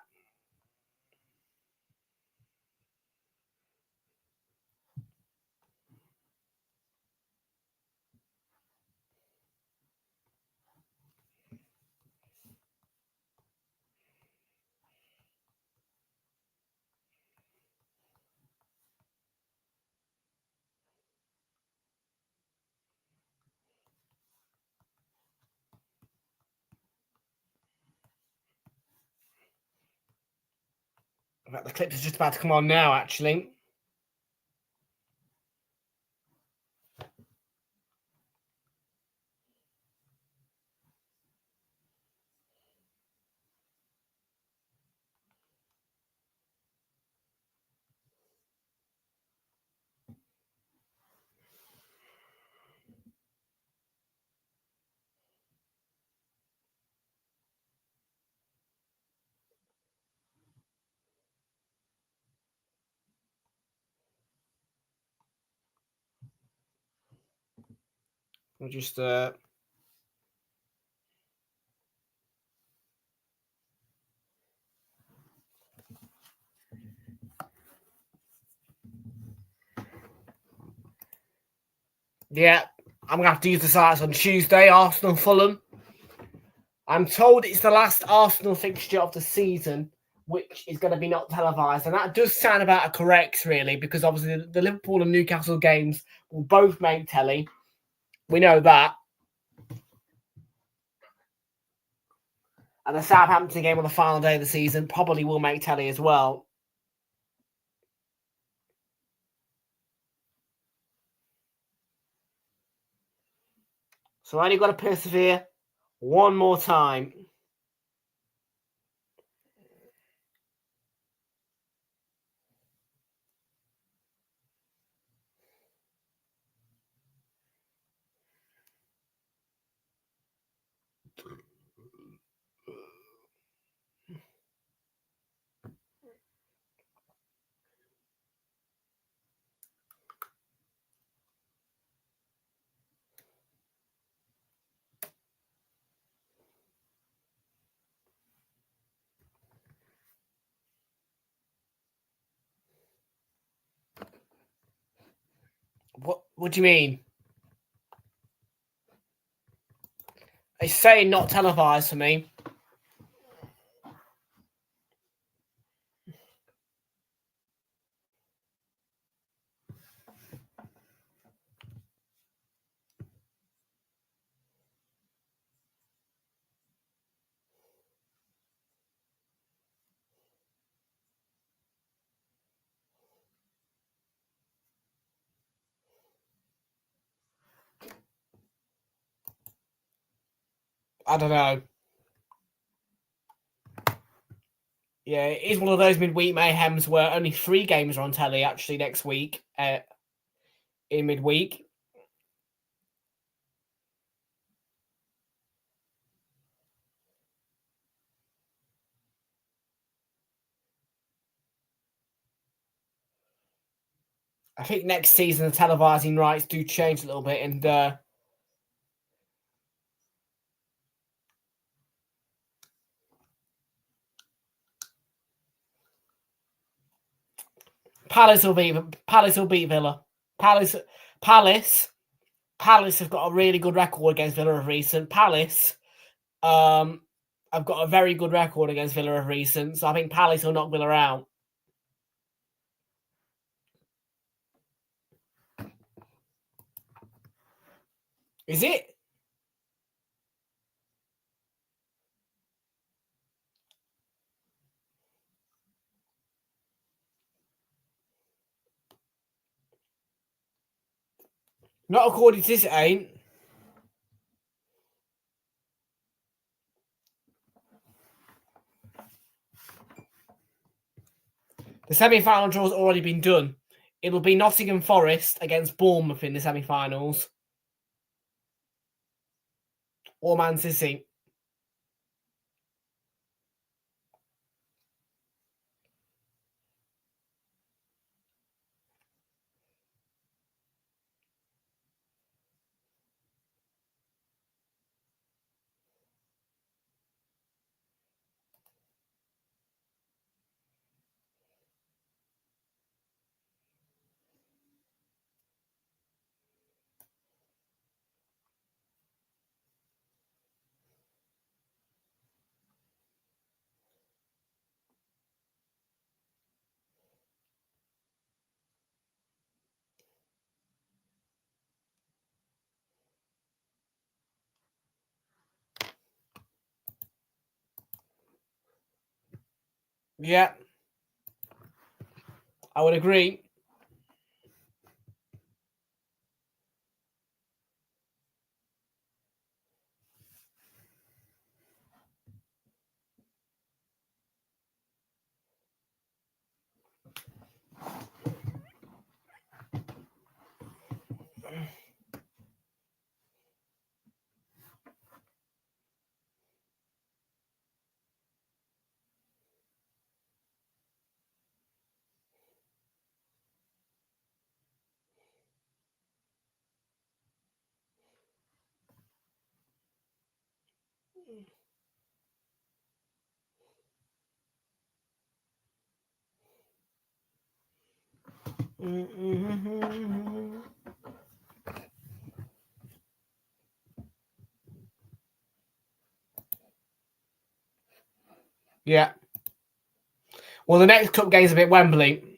In fact, the clips are just about to come on now, actually. We'll just yeah, I'm gonna have to use the sites on Tuesday. Arsenal Fulham. I'm told it's the last Arsenal fixture of the season, which is going to be not televised, and that does sound about correct, really, because obviously the Liverpool and Newcastle games will both make telly. We know that. And the Southampton game on the final day of the season probably will make telly as well. So I only got to persevere one more time. What do you mean? It's saying not televised for me. I don't know. Yeah, it is one of those midweek mayhems where only 3 games are on telly actually next week in midweek. I think next season the televising rights do change a little bit, and Palace will beat Villa. Palace have got a really good record against Villa of recent. Palace have got a very good record against Villa of recent, so I think Palace will knock Villa out. Is it? Not according to this, it ain't. The semi-final draw's already been done. It'll be Nottingham Forest against Bournemouth in the semi-finals. Or Man City. Yeah, I would agree. Yeah. Well, the next cup game's a bit Wembley.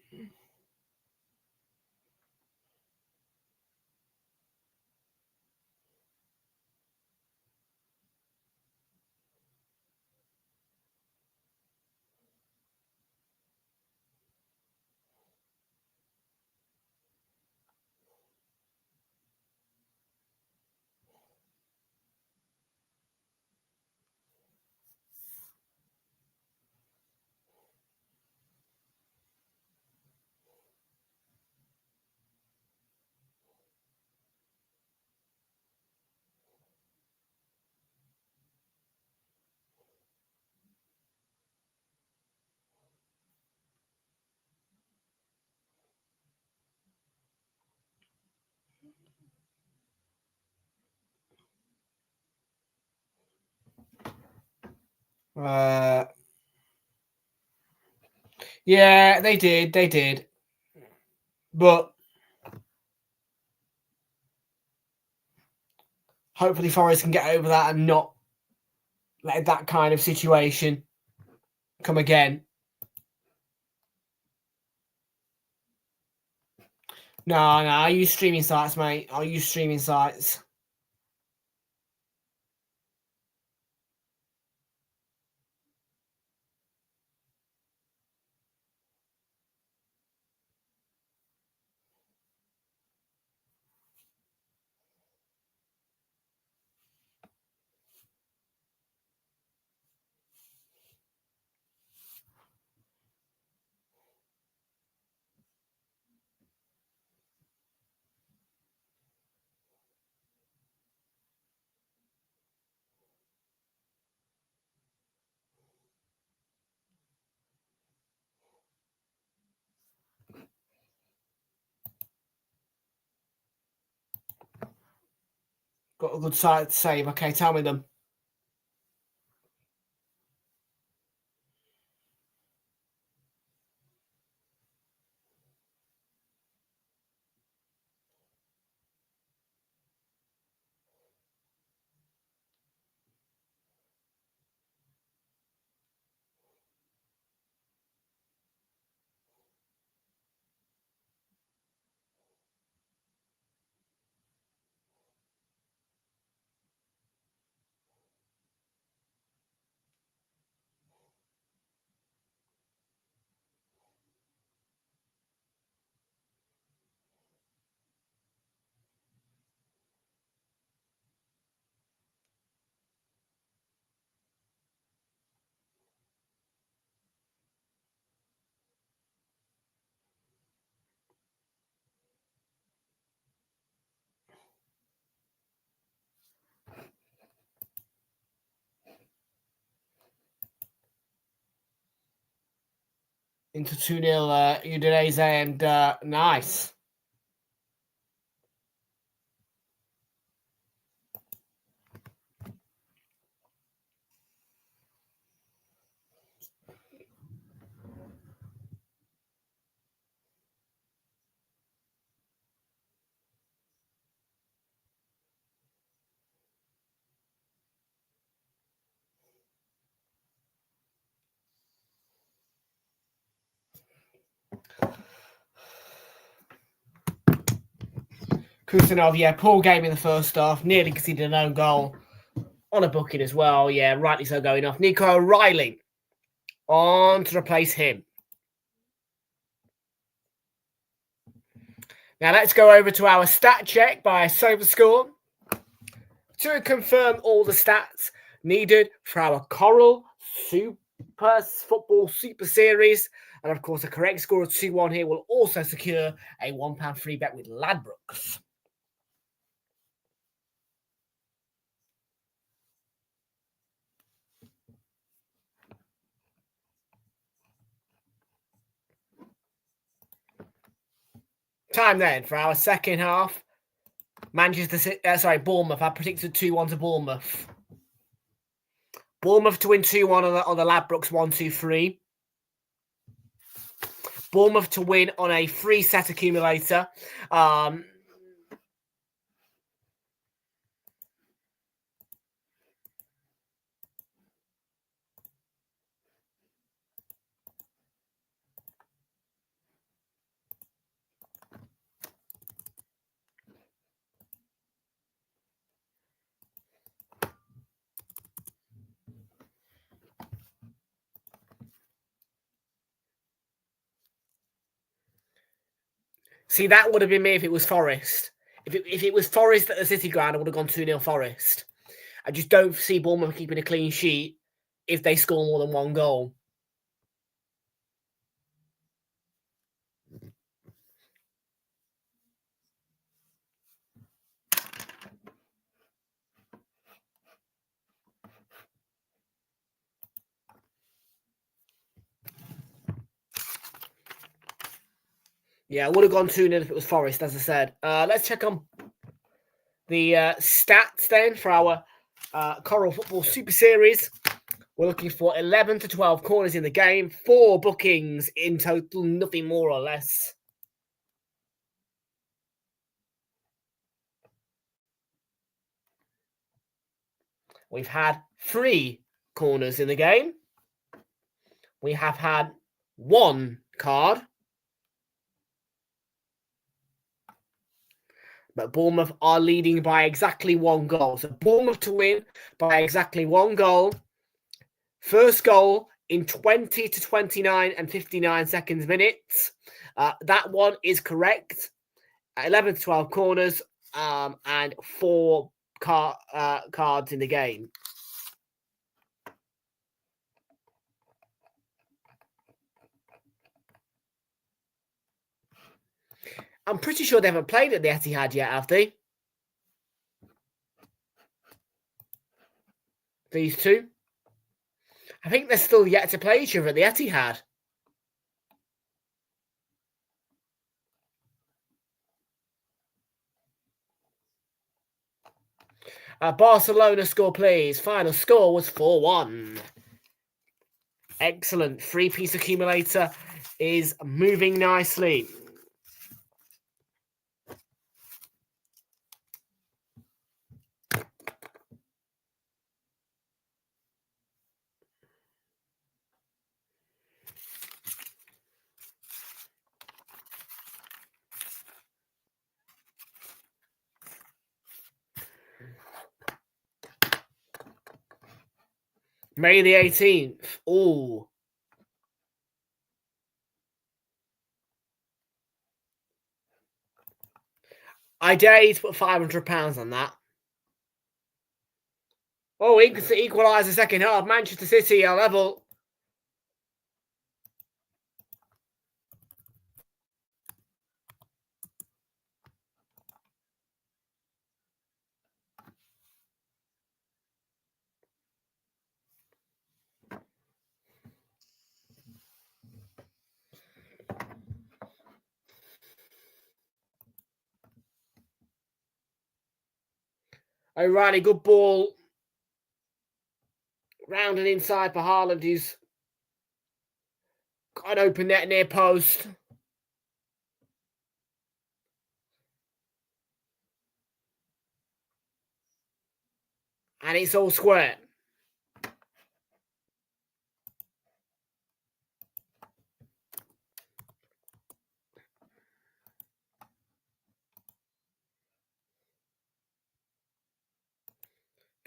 Yeah, they did. But hopefully Forest can get over that and not let that kind of situation come again. No, I use streaming sites, mate. I'll use streaming sites. Got a good site to save. Okay, tell me them. Into 2-0 Udinese and nice. Kusanov, yeah, poor game in the first half. Nearly conceded an own goal. On a booking as well, yeah, rightly so going off. Nico O'Reilly on to replace him. Now let's go over to our stat check by SofaScore to confirm all the stats needed for our Coral Football Super Series. And of course, a correct score of 2-1 here will also secure a £1 free bet with Ladbrokes. Time then for our second half. Bournemouth. I predicted 2-1 to Bournemouth. Bournemouth to win 2-1 on the Ladbrokes 1-2-3. Bournemouth to win on a free set accumulator. See, that would have been me if it was Forest. If it was Forest at the City Ground, I would have gone 2-0 Forest. I just don't see Bournemouth keeping a clean sheet if they score more than one goal. Yeah, I would have gone 2-0 if it was Forest, as I said. Let's check on the stats then for our Coral Football Super Series. We're looking for 11 to 12 corners in the game, 4 bookings in total, nothing more or less. We've had 3 corners in the game. We have had 1 card. But Bournemouth are leading by exactly 1 goal. So Bournemouth to win by exactly 1 goal. First goal in 20 to 29 and 59 seconds minutes. That one is correct. 11 to 12 corners and 4 cards in the game. I'm pretty sure they haven't played at the Etihad yet, have they? These two? I think they're still yet to play each other at the Etihad. Barcelona score, please. Final score was 4-1. Excellent. 3-piece accumulator is moving nicely. May the 18th. Ooh. I dare you to put £500 on that. Oh, equalise the second half. Manchester City are level. O'Reilly, good ball. Round and inside for Haaland, who's got an open net near post. And it's all square.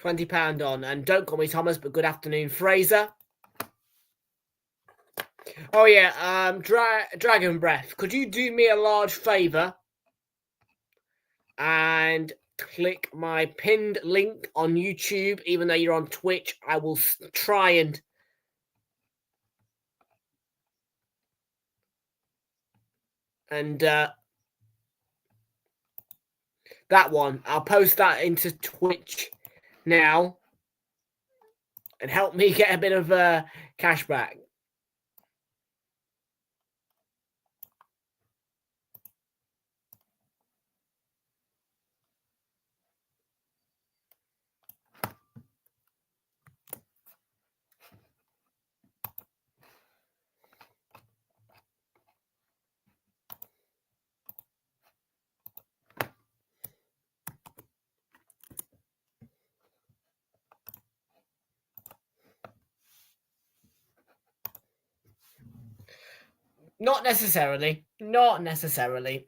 £20 on. And don't call me Thomas, but good afternoon, Fraser. Oh yeah, Dragon Breath. Could you do me a large favour and click my pinned link on YouTube? Even though you're on Twitch, I will try and that one. I'll post that into Twitch now and help me get a bit of cash back. Not necessarily. Not necessarily.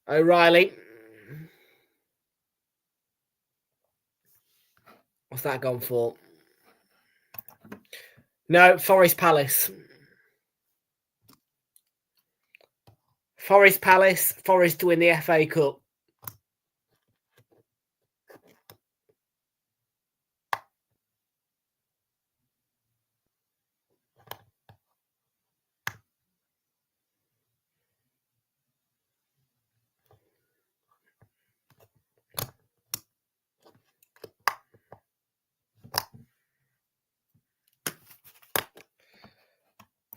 O'Reilly. What's that gone for? No, Forest Palace. Forest Palace. Forest to win the FA Cup.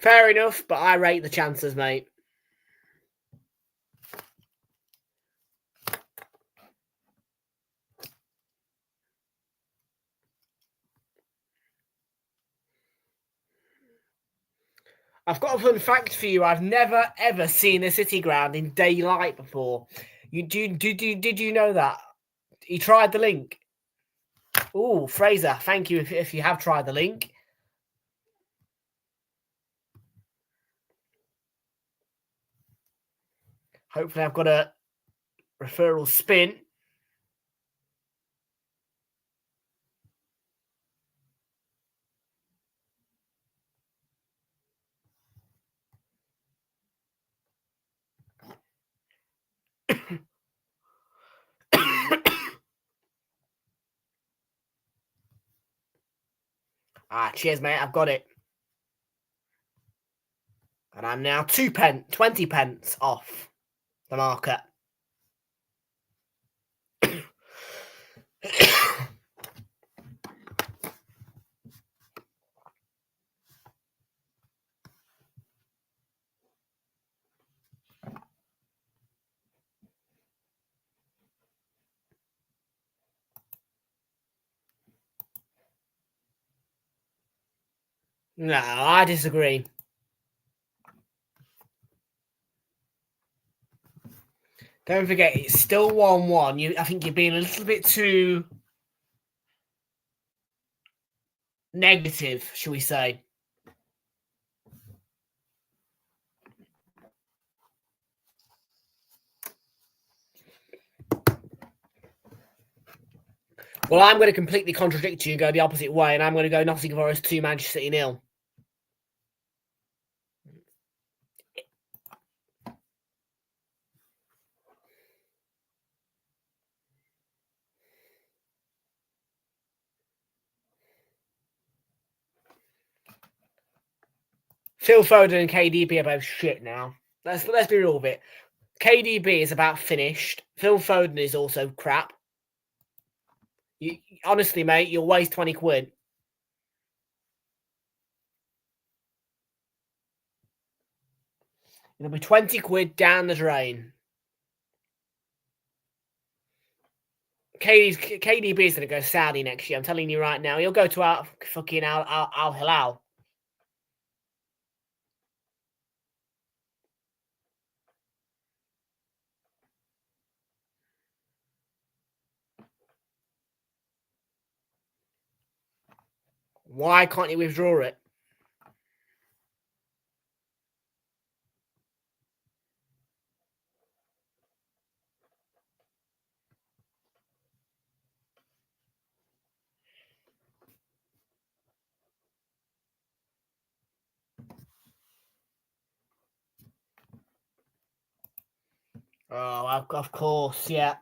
Fair enough, but I rate the chances, mate. I've got a fun fact for you. I've never ever seen a City ground in daylight before. Did you know that? You tried the link. Oh, Fraser, thank you if you have tried the link. Hopefully I've got a referral spin. Cheers, mate. I've got it. And I'm now 20 pence off the market. No, I disagree. Don't forget, it's still 1-1. I think you're being a little bit too negative, shall we say. Well, I'm going to completely contradict you and go the opposite way, and I'm going to go Nottingham Forest 2, Manchester City 0. Phil Foden and KDB are both shit now. Let's be real with it. KDB is about finished. Phil Foden is also crap. Honestly, mate, you'll waste 20 quid. It'll be 20 quid down the drain. KDB is going to go Saudi next year. I'm telling you right now. He'll go to Al Hilal. Why can't you withdraw it? Oh, of course, yeah.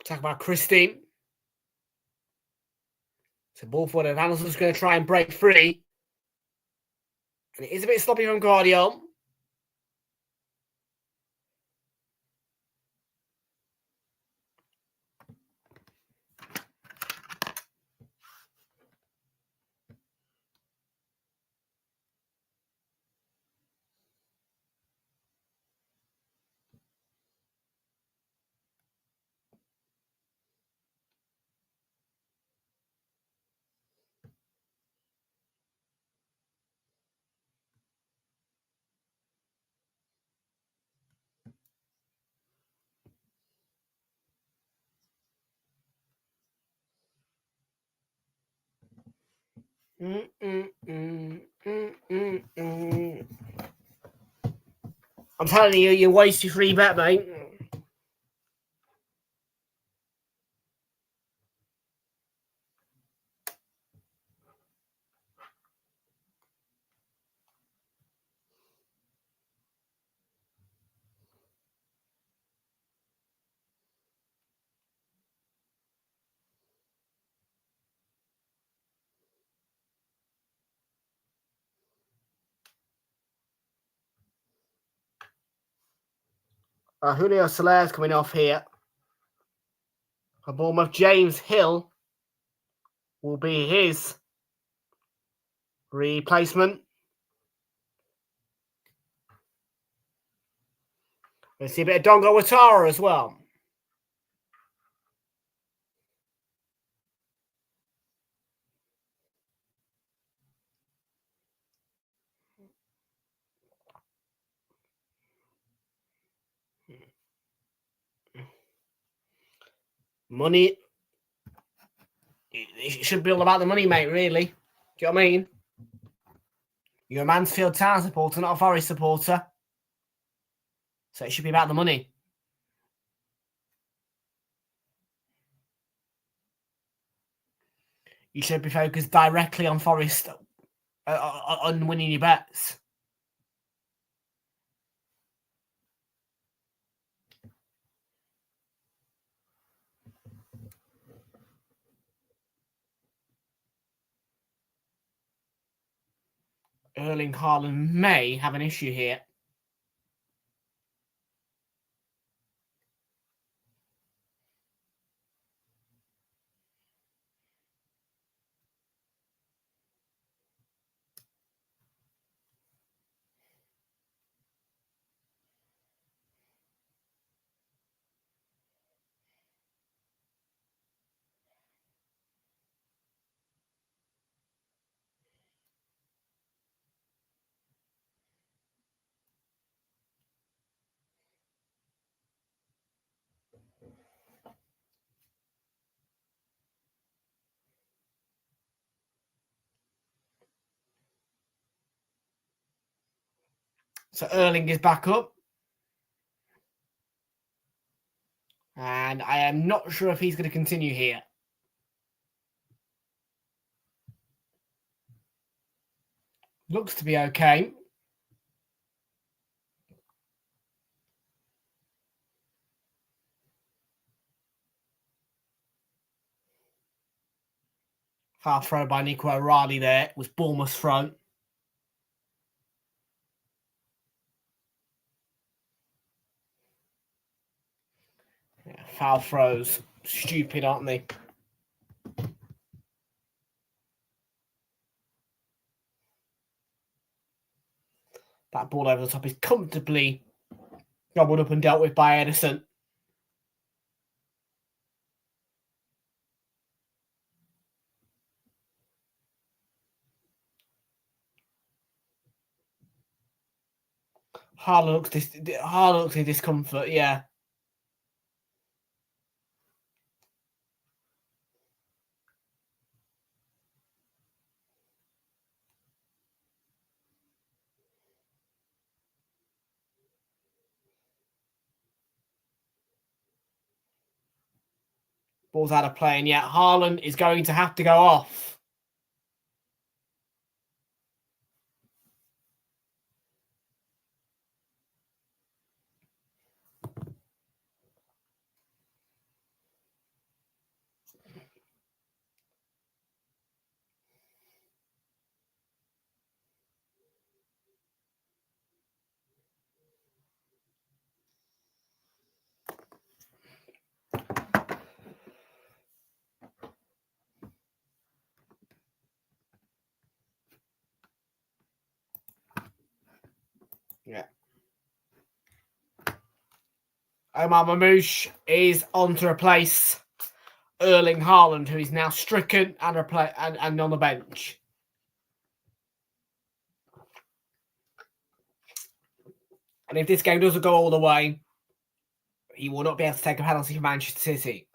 Talk about Christine. So ball forward, and Anderson's going to try and break free. And it is a bit sloppy from Guardiola. I'm telling you, you waste your free bet, mate. Julio Soler's coming off here. For Bournemouth, James Hill will be his replacement. We'll see a bit of Dongo Watara as well. Money. It should be all about the money, mate, really. Do you know what I mean? You're a Mansfield Town supporter, not a Forest supporter. So it should be about the money. You should be focused directly on Forest, on winning your bets. Erling Haaland may have an issue here. So Erling is back up. And I am not sure if he's going to continue here. Looks to be okay. Half throw by Nico O'Reilly there. It was Bournemouth's throw. Yeah, foul throws. Stupid, aren't they? That ball over the top is comfortably gobbled up and dealt with by Edison. Haaland looks in discomfort, yeah. Ball's out of play, and yet Haaland is going to have to go off. Yeah. Omar Mamouche is on to replace Erling Haaland, who is now stricken and on the bench. And if this game doesn't go all the way, he will not be able to take a penalty for Manchester City.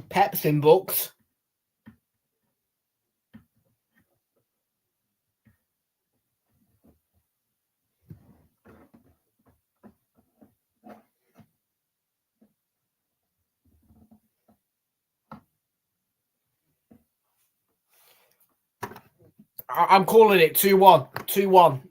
Pep's been booked. I'm calling it 2-1. 2-1.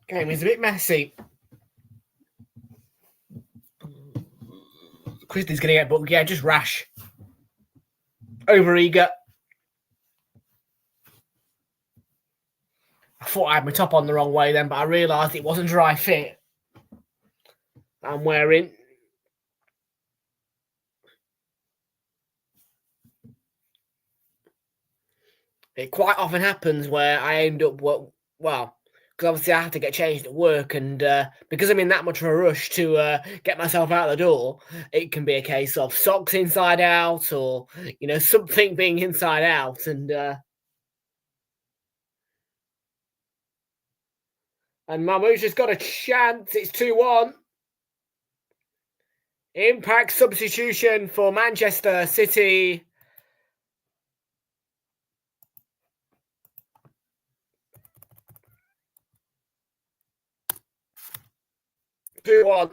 Game is a bit messy. Christie's going to get booked. Yeah, just rash. Overeager. I thought I had my top on the wrong way then, but I realised it wasn't a dry fit. I'm wearing. It quite often happens where I end up, well, because obviously I have to get changed at work, and because I'm in that much of a rush to get myself out the door, it can be a case of socks inside out, or something being inside out, and Mamouche has got a chance. It's 2-1. Impact substitution for Manchester City. Two on.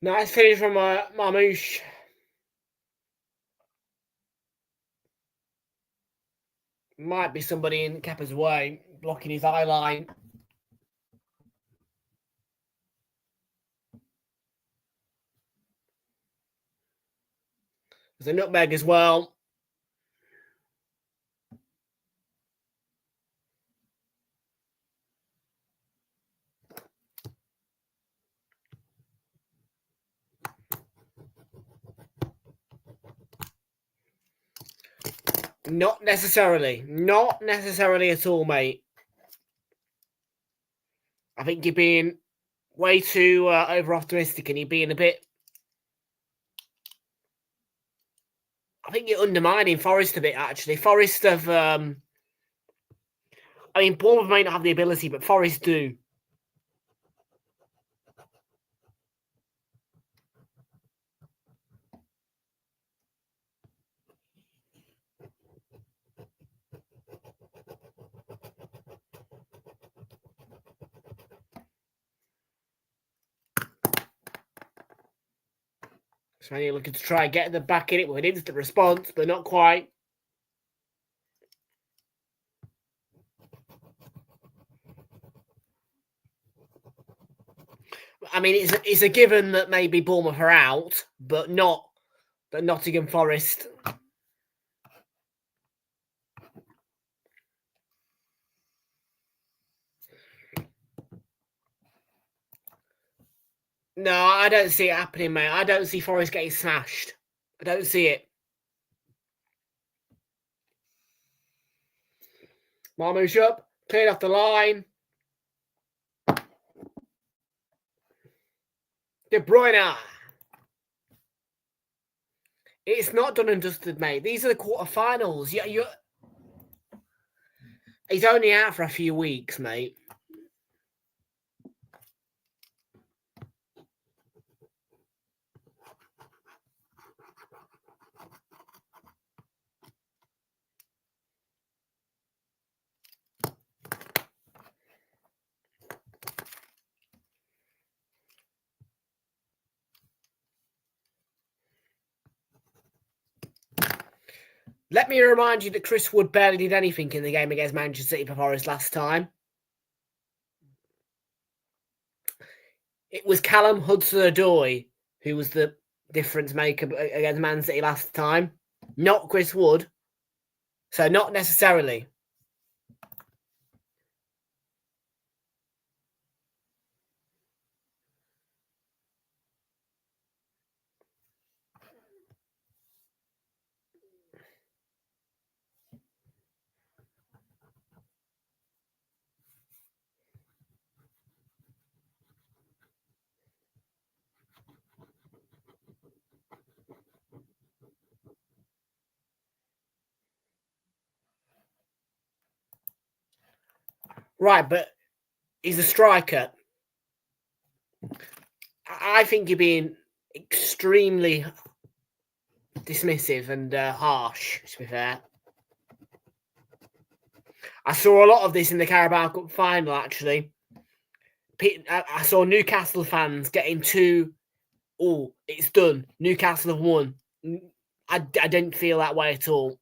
Nice finish from Mamouche. Might be somebody in Kepa's way, blocking his eye line. There's a nutmeg as well. Not necessarily. Not necessarily at all, mate. I think you're being way too over-optimistic, and you're being a bit... I think you're undermining Forest a bit, actually. Forest have... I mean, Bournemouth may not have the ability, but Forest do. So you're looking to try and get them back in it with an instant response, but not quite. I mean, it's a given that maybe Bournemouth are out, but not that Nottingham Forest. No, I don't see it happening, mate. I don't see Forest getting smashed. I don't see it. Marmouche up, cleared off the line. De Bruyne. It's not done and dusted, mate. These are the quarterfinals. He's only out for a few weeks, mate. Let me remind you that Chris Wood barely did anything in the game against Manchester City for Forest last time. It was Callum Hudson-Odoi who was the difference maker against Man City last time, not Chris Wood. So not necessarily. Right, but he's a striker. I think you're being extremely dismissive and harsh, to be fair. I saw a lot of this in the Carabao Cup final, actually. I saw Newcastle fans getting too, oh, it's done. Newcastle have won. I didn't feel that way at all.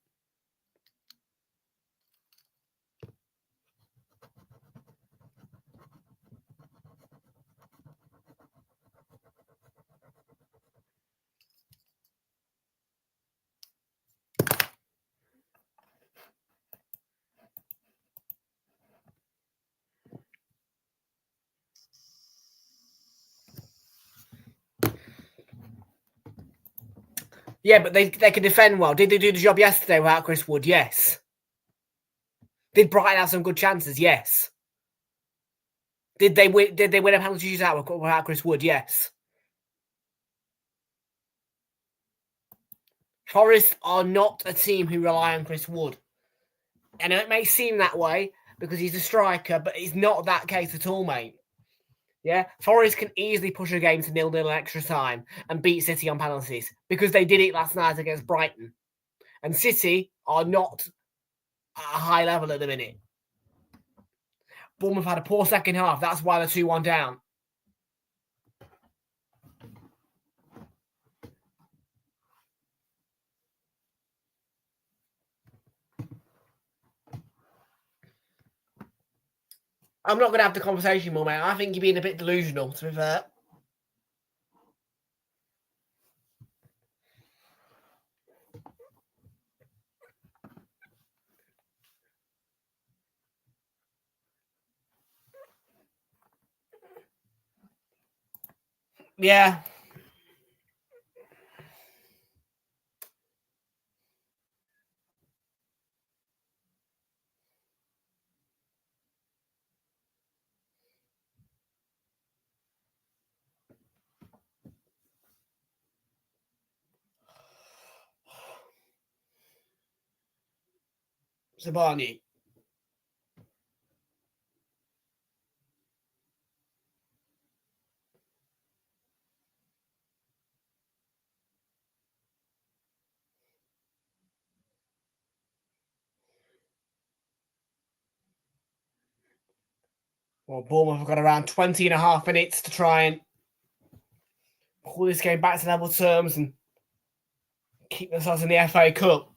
Yeah, but they can defend well. Did they do the job yesterday without Chris Wood? Yes. Did Brighton have some good chances? Yes. Did they win a penalty shootout without Chris Wood? Yes. Forest are not a team who rely on Chris Wood. And it may seem that way because he's a striker, but it's not that case at all, mate. Yeah, Forest can easily push a game to 0-0 in extra time and beat City on penalties because they did it last night against Brighton. And City are not at a high level at the minute. Bournemouth had a poor second half. That's why they're 2-1 down. I'm not going to have the conversation more, mate. I think you're being a bit delusional, to be fair. Yeah. Sabani. Well, Bournemouth have got around 20 and a half minutes to try and call this game back to level terms and keep themselves in the FA Cup.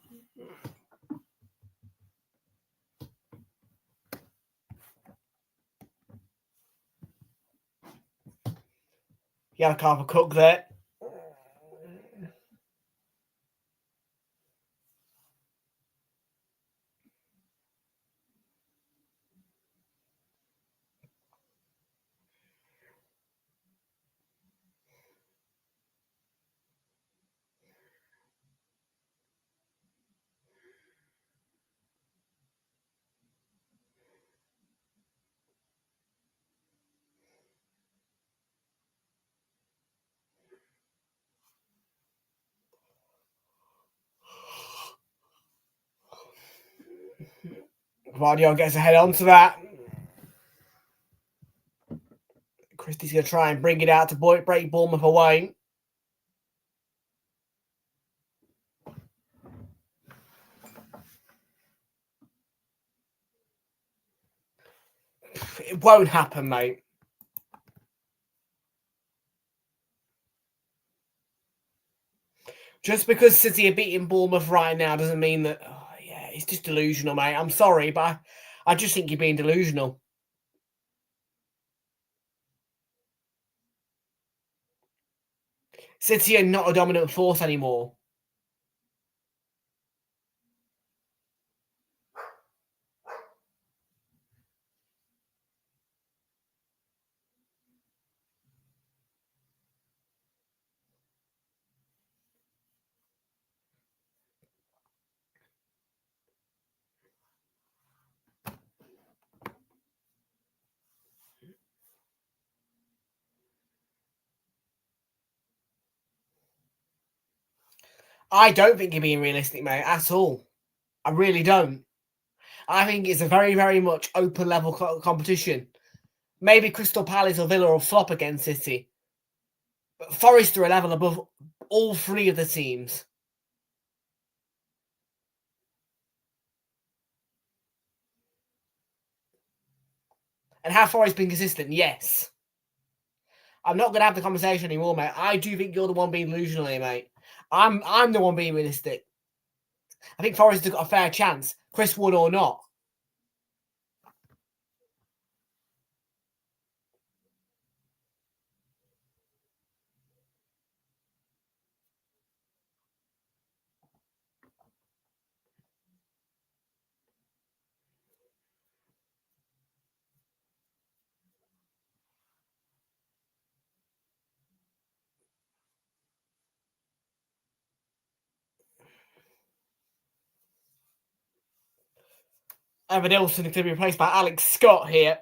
Yellow card for Cook there. Guardiola gets a head onto that. Christie's going to try and bring it out to break Bournemouth away. It won't happen, mate. Just because City are beating Bournemouth right now doesn't mean that... Oh, yeah, it's just delusional, mate. I'm sorry, but I just think you're being delusional. City are not a dominant force anymore. I don't think you're being realistic, mate, at all. I really don't. I think it's a very, very much open level competition. Maybe Crystal Palace or Villa will flop against City. But Forest are a level above all three of the teams. And have Forest been consistent? Yes. I'm not going to have the conversation anymore, mate. I do think you're the one being delusional here, mate. I'm the one being realistic. I think Forest have got a fair chance, Chris Wood or not. Evan Ilson is going to be replaced by Alex Scott here.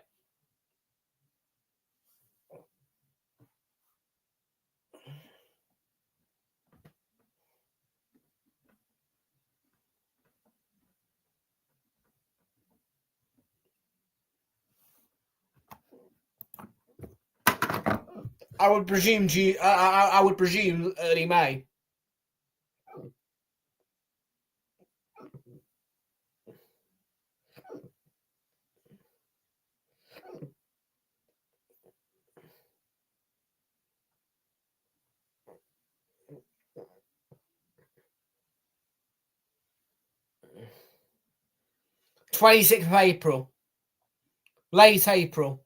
I would presume early May. #26th of April. Late April.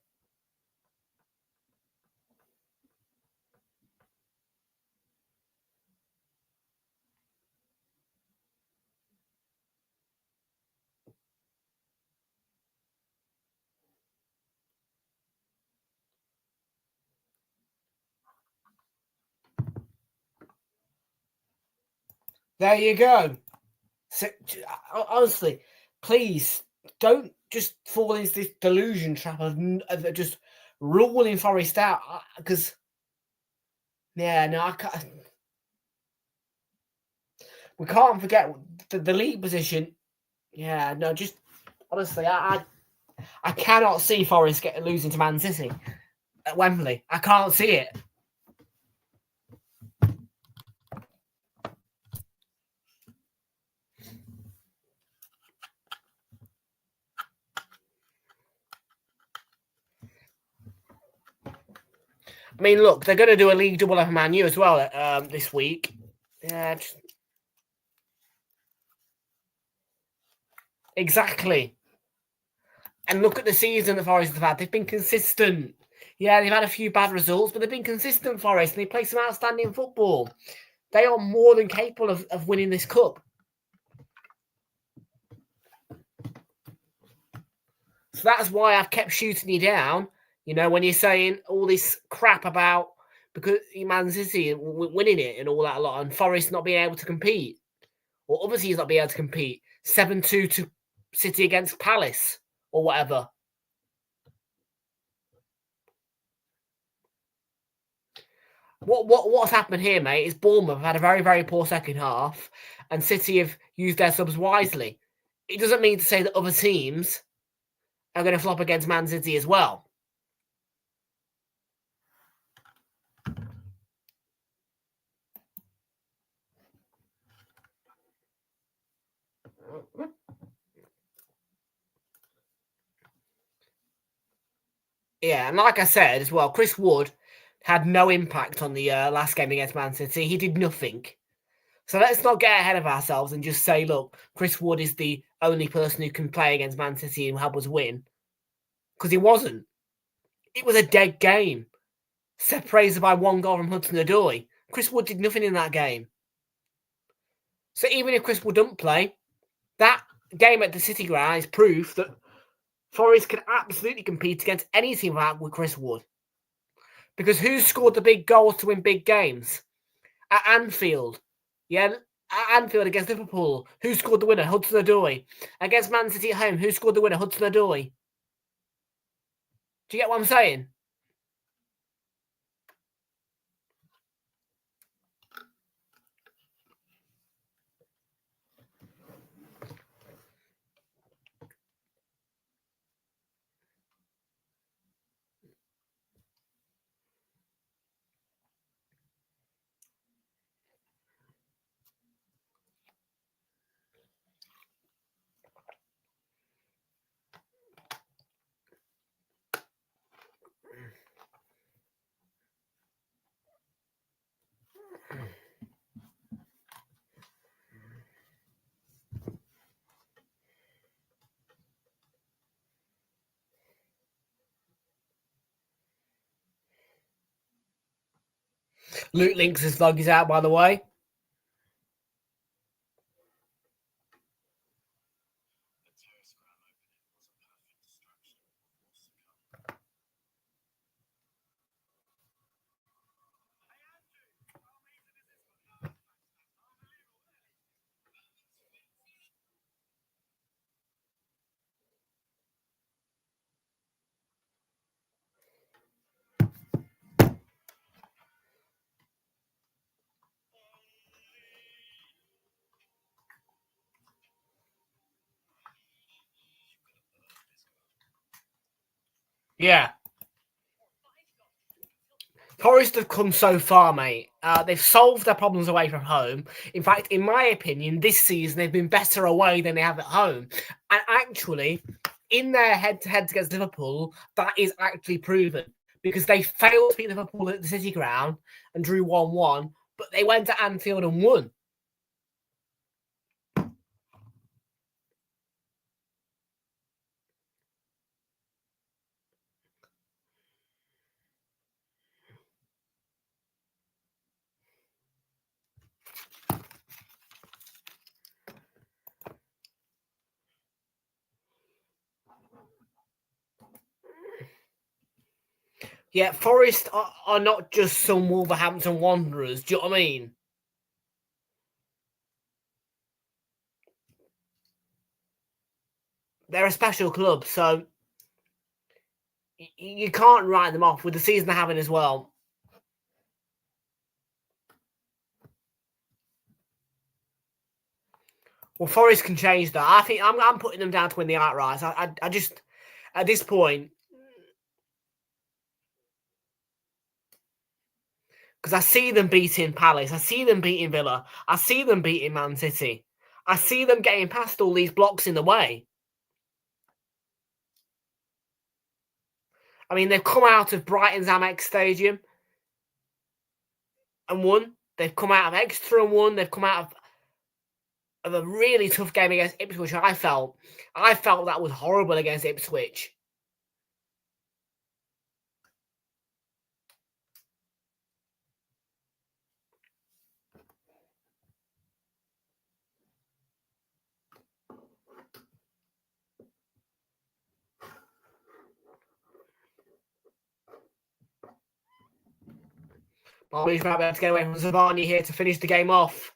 There you go. So, honestly, please don't just fall into this delusion trap of just ruling Forest out. Because, yeah, no, I can't. We can't forget the league position. Yeah, no, just honestly, I cannot see Forest losing to Man City at Wembley. I can't see it. I mean, look, they're going to do a league double over Man U as well this week. Yeah, exactly. And look at the season that Forest have had. They've been consistent. Yeah, they've had a few bad results, but they've been consistent, Forest, and they play some outstanding football. They are more than capable of winning this cup. So that's why I've kept shooting you down, you know, when you're saying all this crap about because Man City winning it and all that a lot, and Forest not being able to compete, or other teams not being able to compete. 7-2 to City against Palace, or whatever. What's happened here, mate, is Bournemouth have had a very, very poor second half, and City have used their subs wisely. It doesn't mean to say that other teams are going to flop against Man City as well. Yeah, and like I said as well, Chris Wood had no impact on the last game against Man City. He did nothing. So let's not get ahead of ourselves and just say, look, Chris Wood is the only person who can play against Man City and help us win. Because he wasn't. It was a dead game. Separated by one goal from Hudson-Odoi. Chris Wood did nothing in that game. So even if Chris Wood doesn't play, that game at the City ground is proof that Forest can absolutely compete against any team with Chris Wood. Because who scored the big goals to win big games? At Anfield. Yeah, at Anfield against Liverpool. Who scored the winner? Hudson-Odoi. Against Man City at home, who scored the winner? Hudson-Odoi. Do you get what I'm saying? Luke Links' vlog is out, by the way. Yeah. Forest have come so far, mate. They've solved their problems away from home. In fact, in my opinion, this season they've been better away than they have at home. And actually, in their head-to-heads against Liverpool, that is actually proven. Because they failed to beat Liverpool at the City ground and drew 1-1, but they went to Anfield and won. Yeah, Forest are not just some Wolverhampton Wanderers. Do you know what I mean? They're a special club, so you can't write them off with the season they're having as well. Well, Forest can change that. I think I'm putting them down to win the outright. I just, at this point, because I see them beating Palace, I see them beating Villa, I see them beating Man City, I see them getting past all these blocks in the way. I mean, they've come out of Brighton's Amex Stadium. and won. They've come out of extra and won. They've come out of a really tough game against Ipswich. I felt that was horrible against Ipswich. Marmoush might be able to get away from Zavani here to finish the game off.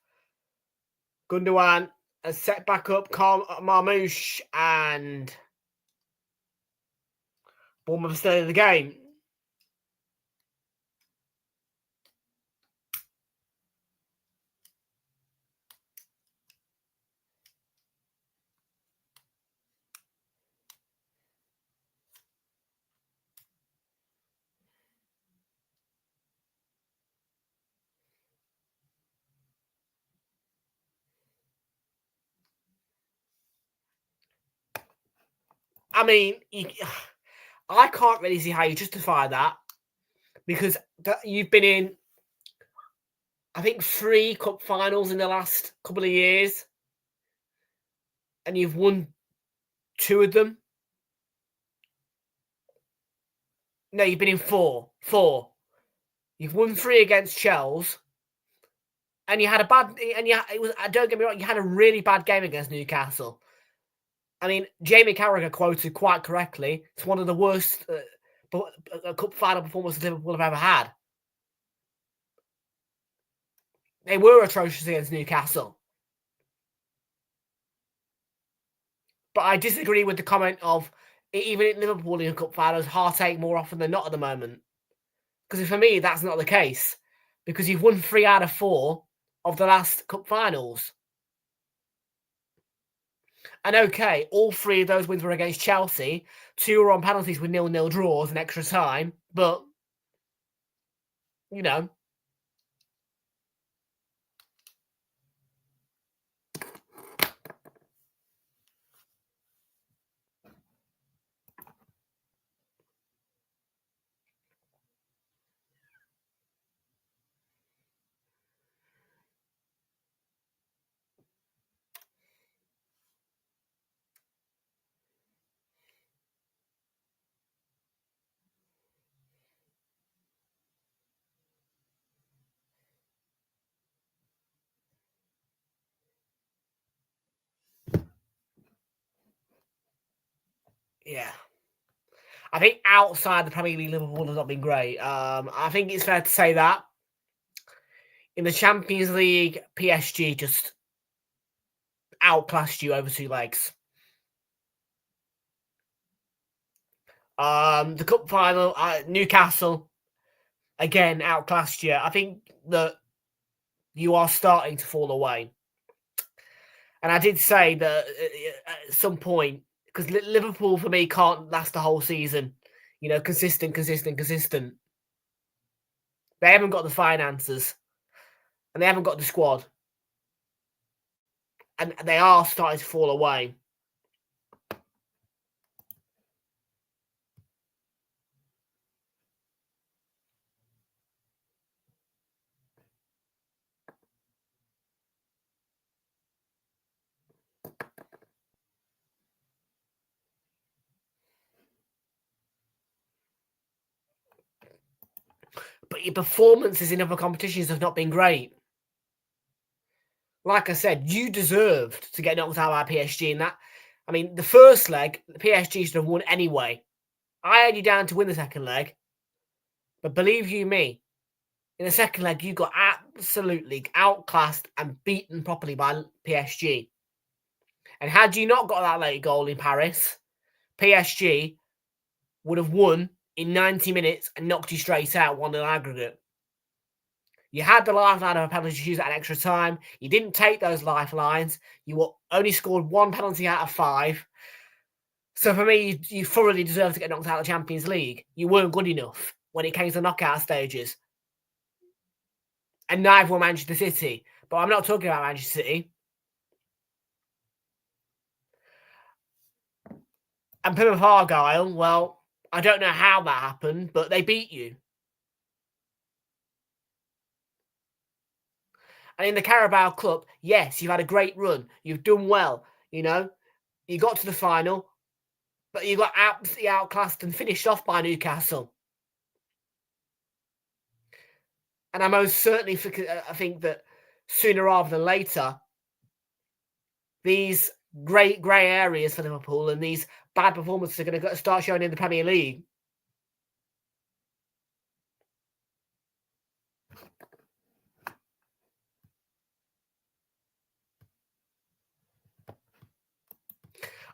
Gundogan has set back up Marmoush, and Bournemouth still in the game. I mean, I can't really see how you justify that, because you've been in, I think, 3 cup finals in the last couple of years, and you've won 2 of them. No, you've been in 4. You've won 3 against Chelsea, and you had a bad. And it was. Don't get me wrong, you had a really bad game against Newcastle. I mean, Jamie Carragher quoted quite correctly, it's one of the worst cup final performances Liverpool have ever had. They were atrocious against Newcastle. But I disagree with the comment of, even in Liverpool in cup finals, heartache more often than not at the moment. Because for me, that's not the case. Because you've won 3 out of 4 of the last cup finals. And okay, all 3 of those wins were against Chelsea. 2 were on penalties with 0-0 draws and extra time. But, you know. Yeah. I think outside the Premier League, Liverpool has not been great. I think it's fair to say that. In the Champions League, PSG just outclassed you over 2 legs. The cup final, Newcastle, again, outclassed you. I think that you are starting to fall away. And I did say that at some point, because Liverpool, for me, can't last the whole season. You know, consistent. They haven't got the finances. And they haven't got the squad. And they are starting to fall away. But your performances in other competitions have not been great. Like I said, you deserved to get knocked out by PSG in that. I mean, the first leg, the PSG should have won anyway. I had you down to win the second leg. But believe you me, in the second leg, you got absolutely outclassed and beaten properly by PSG. And had you not got that late goal in Paris, PSG would have won in 90 minutes and knocked you straight out 1-0 aggregate. You had the lifeline of a penalty shoot at extra time. You didn't take those lifelines. You only scored 1 penalty out of 5. So for me, you thoroughly deserve to get knocked out of the Champions League. You weren't good enough when it came to the knockout stages. And neither were Manchester City. But I'm not talking about Manchester City. And Plymouth Argyle, well, I don't know how that happened, but they beat you. And in the Carabao Cup, yes, you've had a great run. You've done well. You know, you got to the final, but you got absolutely outclassed and finished off by Newcastle. And I most certainly think that sooner rather than later, these great grey areas for Liverpool and these bad performances are going to start showing in the Premier League.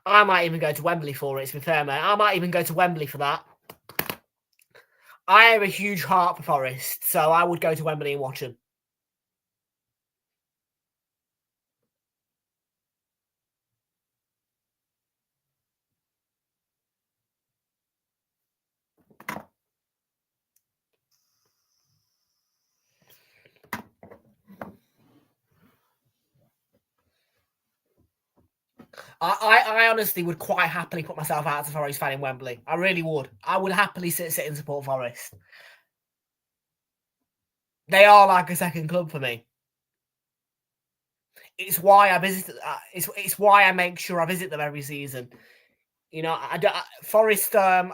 I might even go to Wembley for it, to be fair, mate. I might even go to Wembley for that. I have a huge heart for Forest, so I would go to Wembley and watch them. I honestly would quite happily put myself out as a Forest fan in Wembley. I really would. I would happily sit and support Forest. They are like a second club for me. It's why I visit. It's why I make sure I visit them every season. You know, Forest. I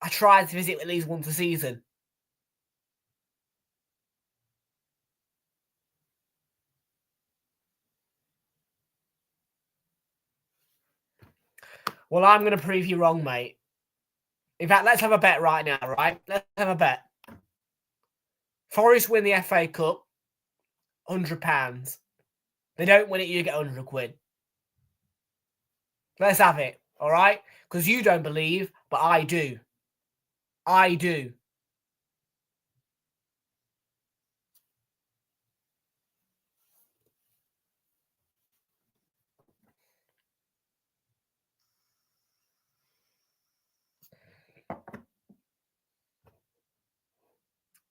try to visit at least once a season. Well, I'm going to prove you wrong, mate. In fact, let's have a bet right now, right? Let's have a bet. Forest win the FA Cup, £100. They don't win it, you get 100 quid. Let's have it, all right? Because you don't believe, but I do. I do.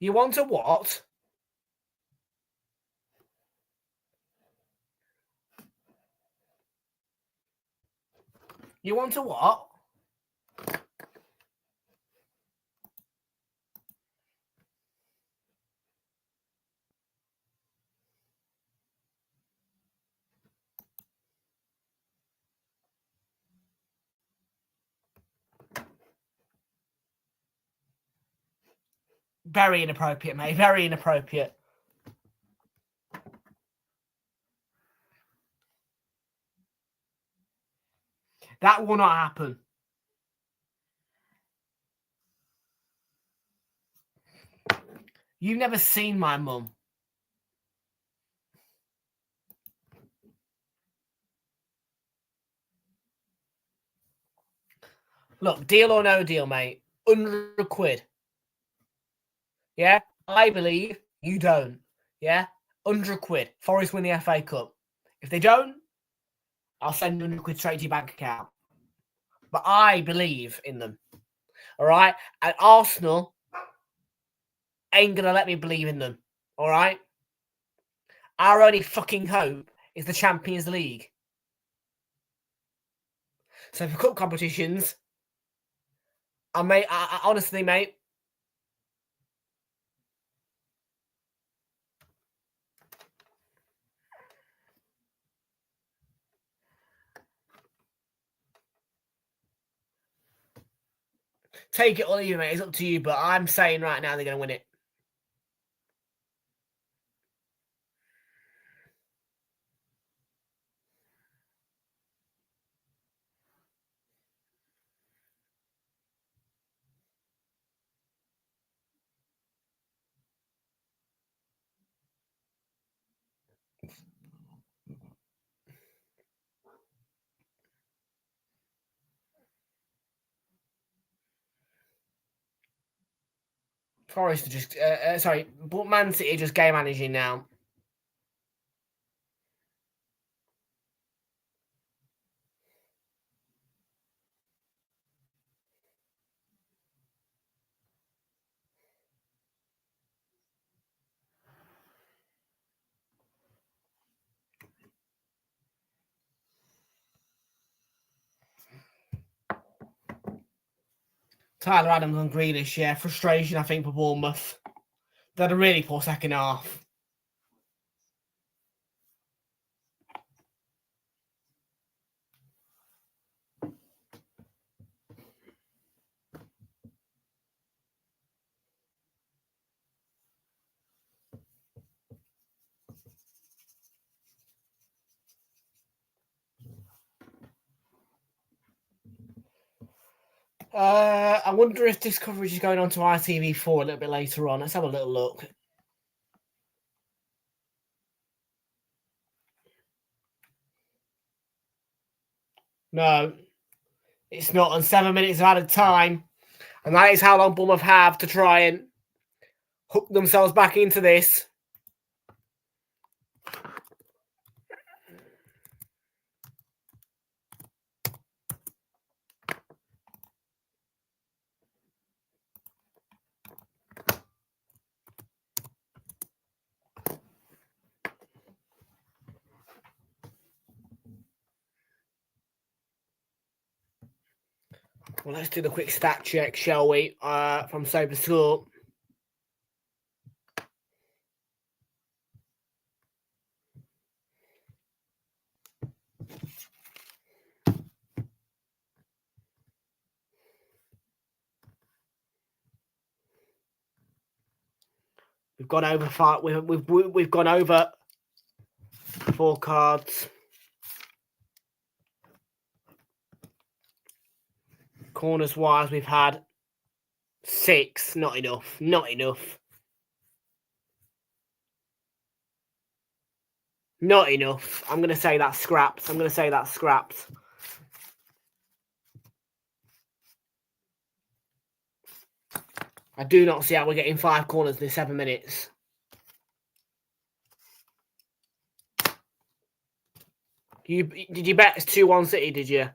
You want a what? You want a what? Very inappropriate, mate. Very inappropriate. That will not happen. You've never seen my mum. Look, deal or no deal, mate. 100 quid. Yeah? I believe you don't. Yeah? 100 quid. Forest win the FA Cup. If they don't, I'll send 100 quid straight to your bank account. But I believe in them. All right? And Arsenal ain't going to let me believe in them. All right? Our only fucking hope is the Champions League. So for cup competitions, I honestly, mate, take it or leave it, mate. It's up to you, but I'm saying right now they're going to win it. Forest are just, but Man City just game managing now. Tyler Adams and Grealish, yeah. Frustration, I think, for Bournemouth. They had a really poor second half. I wonder if this coverage is going on to ITV4 a little bit later on. Let's have a little look. No, it's not. On 7 minutes of added time. And that is how long Bournemouth have to try and hook themselves back into this. Well, let's do the quick stat check, shall we? From Sober School. We've gone over 5. We've gone over 4 cards. Corners wise, we've had 6. Not enough. Not enough. Not enough. I'm going to say that's scrapped. I'm going to say that's scrapped. I do not see how we're getting 5 corners in 7 minutes. Did you bet it's 2-1 City, did you?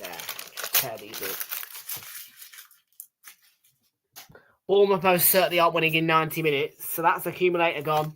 Yeah, tear these up. Bournemouth most certainly aren't winning in 90 minutes, so that's accumulator gone.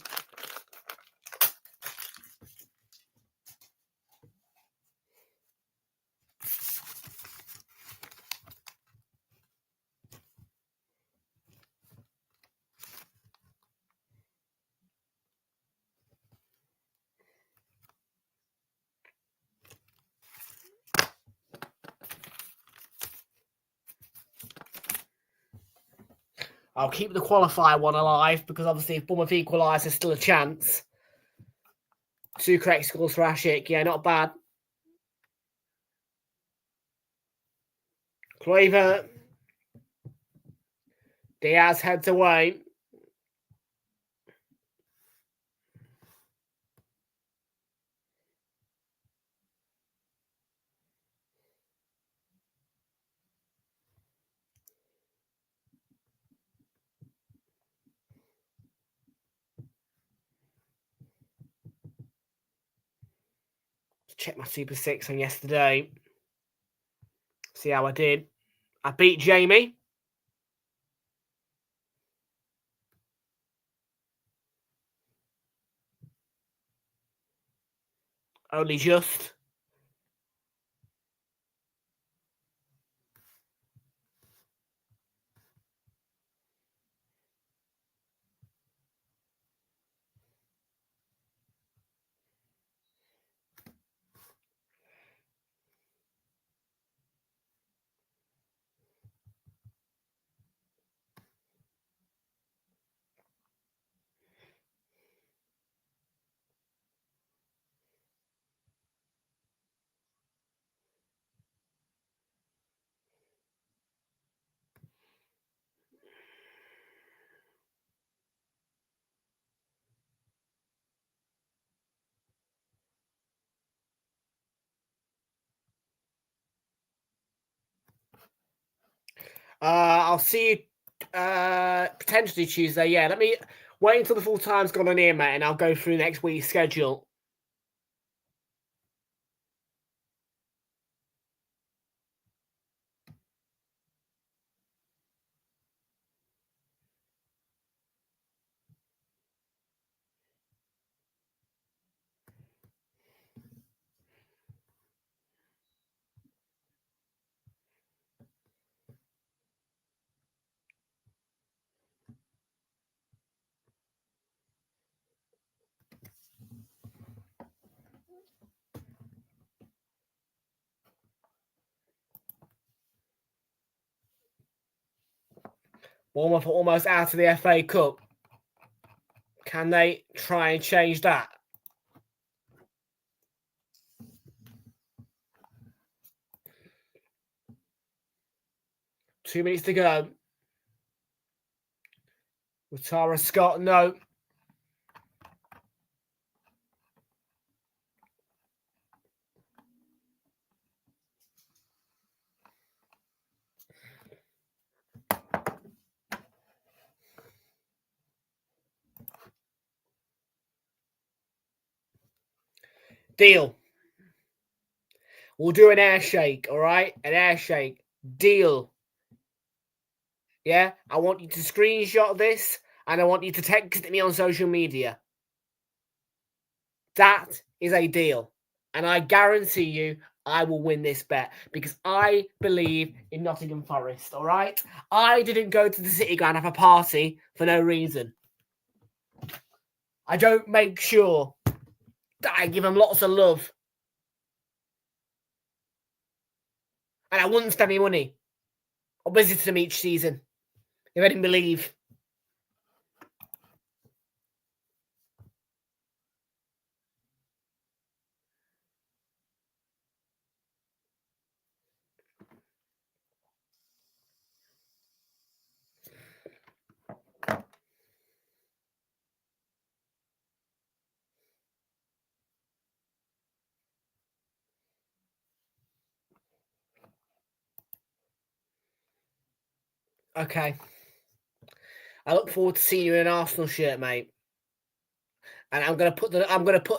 I'll keep the qualifier one alive because obviously if Bournemouth equalise, there's still a chance. 2 correct scores for Ashik. Yeah, not bad. Kluivert. Diaz heads away. Check my Super 6 on yesterday. See how I did. I beat Jamie. Only just. I'll see you potentially Tuesday. Yeah, let me wait until the full time's gone on here, mate, and I'll go through next week's schedule. Bournemouth are almost out of the FA Cup. Can they try and change that? 2 minutes to go. With Tara Scott, no. Deal. We'll do an air shake, all right? An air shake. Deal. Yeah? I want you to screenshot this, and I want you to text me on social media. That is a deal. And I guarantee you, I will win this bet because I believe in Nottingham Forest, all right? I didn't go to the City Ground and have a party for no reason. I don't make sure that I give them lots of love. And I wouldn't spend any money on visiting them each season if I didn't believe. Okay. I look forward to seeing you in an Arsenal shirt, mate. And I'm gonna put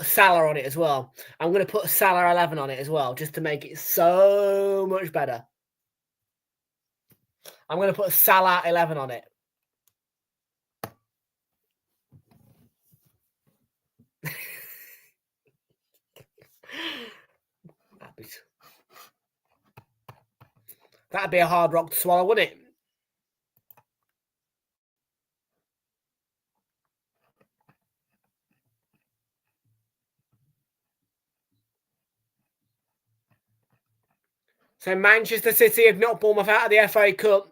Salah on it as well. I'm gonna put Salah 11 on it as well, just to make it so much better. I'm gonna put Salah 11 on it. That'd be a hard rock to swallow, wouldn't it? So Manchester City have knocked Bournemouth out of the FA Cup.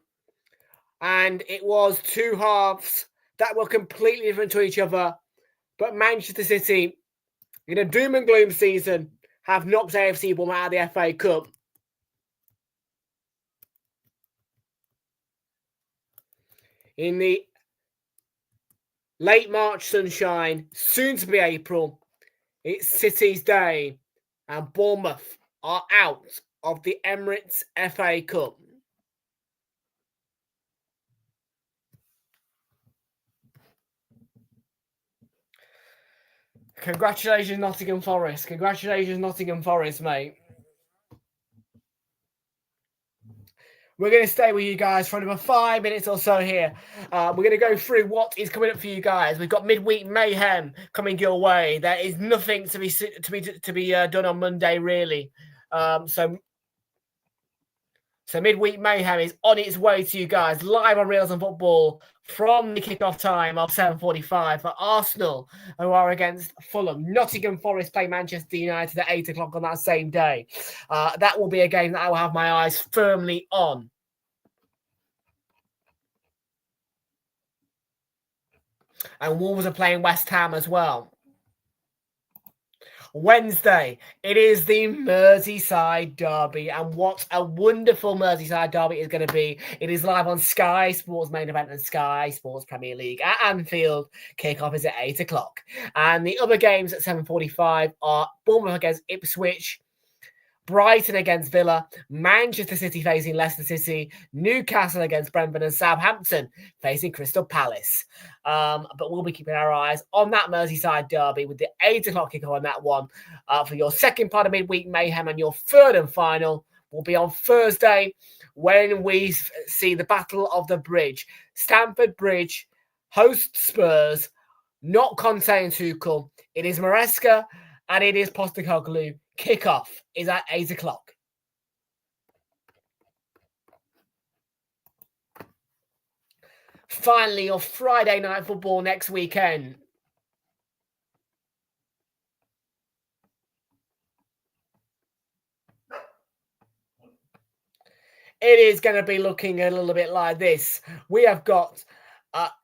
And it was two halves that were completely different to each other. But Manchester City, in a doom and gloom season, have knocked AFC Bournemouth out of the FA Cup. In the late March sunshine, soon to be April, it's City's day, and Bournemouth are out of the Emirates FA Cup. Congratulations, Nottingham Forest. Congratulations, Nottingham Forest, mate. We're going to stay with you guys for another 5 minutes or so here. We're going to go through what is coming up for you guys. We've got midweek mayhem coming your way. There is nothing to be done on Monday, really. So midweek mayhem is on its way to you guys live on Realltom Football from the kickoff time of 7:45 for Arsenal, who are against Fulham. Nottingham Forest play Manchester United at 8 o'clock on that same day. That will be a game that I will have my eyes firmly on. And Wolves are playing West Ham as well. Wednesday, it is the Merseyside derby, and what a wonderful Merseyside derby is going to be. It is live on Sky Sports Main Event and Sky Sports Premier League at Anfield. Kickoff is at 8 o'clock. And the other games at 7:45 are Bournemouth against Ipswich, Brighton against Villa, Manchester City facing Leicester City, Newcastle against Brentford, and Southampton facing Crystal Palace. But we'll be keeping our eyes on that Merseyside derby with the 8 o'clock kickoff on that one. For your second part of midweek mayhem, and your third and final will be on Thursday when we see the Battle of the Bridge. Stamford Bridge hosts Spurs, not Conte and Tuchel. It is Maresca and it is Postecoglou. Kickoff is at 8 o'clock. Finally, your Friday night football next weekend. It is going to be looking a little bit like this. We have got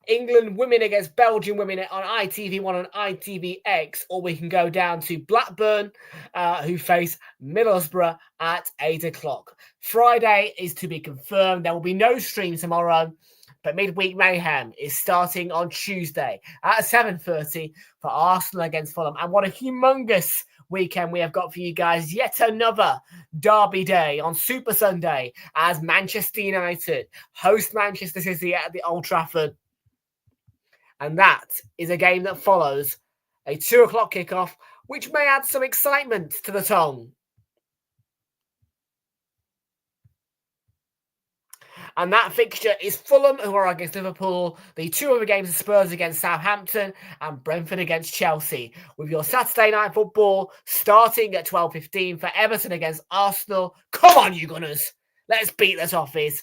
England women against Belgium women on ITV1 and ITVX, or we can go down to Blackburn, who face Middlesbrough at 8 o'clock. Friday is to be confirmed. There will be no stream tomorrow, but Midweek Mayhem is starting on Tuesday at 7:30 for Arsenal against Fulham. And what a humongous weekend we have got for you guys. Yet another derby day on Super Sunday as Manchester United host Manchester City at the Old Trafford. And that is a game that follows a 2 o'clock kickoff, which may add some excitement to the tongue. And that fixture is Fulham, who are against Liverpool. The two other games are Spurs against Southampton and Brentford against Chelsea. With your Saturday night football starting at 12:15 for Everton against Arsenal. Come on, you Gunners. Let's beat this office.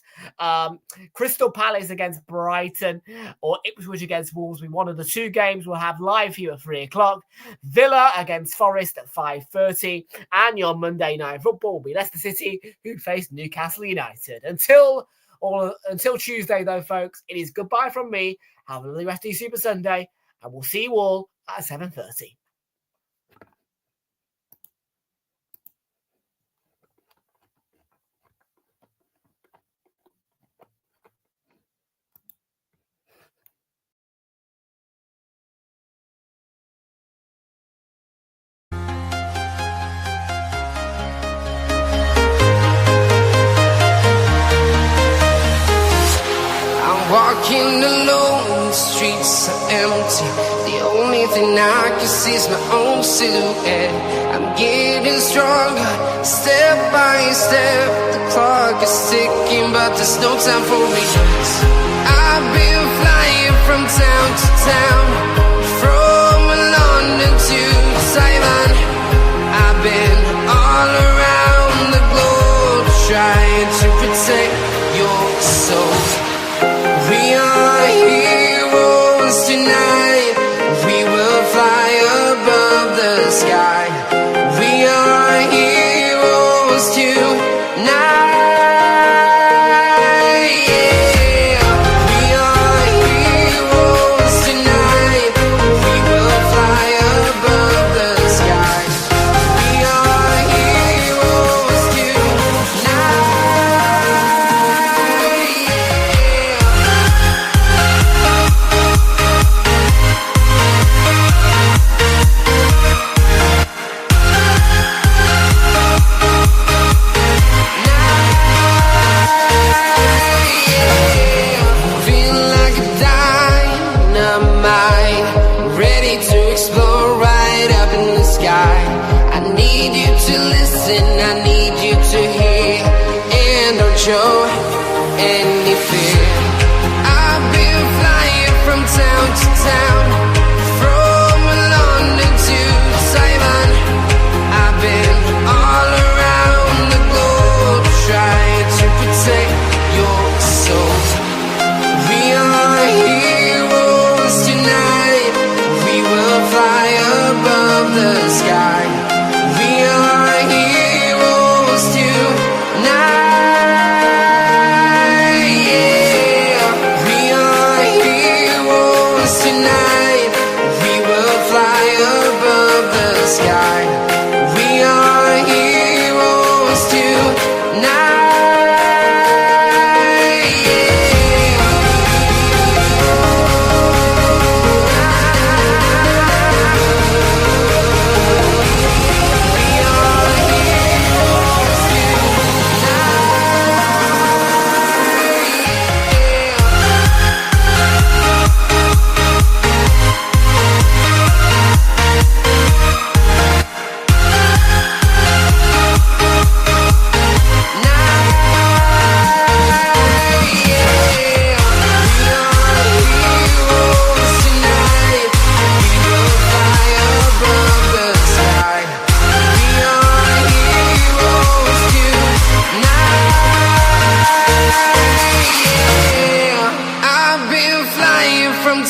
Crystal Palace against Brighton or Ipswich against Wolves. One of the two games we'll have live here at 3 o'clock. Villa against Forest at 5:30. And your Monday night football will be Leicester City, who face Newcastle United. Until Tuesday, though, folks, it is goodbye from me. Have a lovely rest of your Super Sunday, and we'll see you all at 7:30. Walking alone, the streets are empty. The only thing I can see is my own silhouette. I'm getting stronger, step by step. The clock is ticking, but there's no time for me. I've been flying from town to town, from London to Taiwan. I've been all around the globe, trying to protect your soul. We are heroes tonight. We will fly above the sky. We are heroes tonight. Yeah. We are heroes tonight. We will fly above the sky. We are heroes tonight. I need you to hear and don't show any fear. I've been flying from town to town, from London to Taiwan. I've been all around the globe, trying to protect your soul. We are heroes tonight. We will fly above the sky. We are heroes tonight. Yeah. We are heroes tonight. We will fly above the sky. We are heroes tonight. Yeah.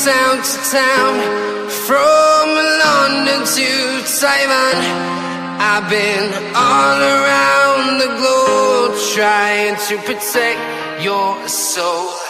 Town to town, from London to Taiwan. I've been all around the globe, trying to protect your soul.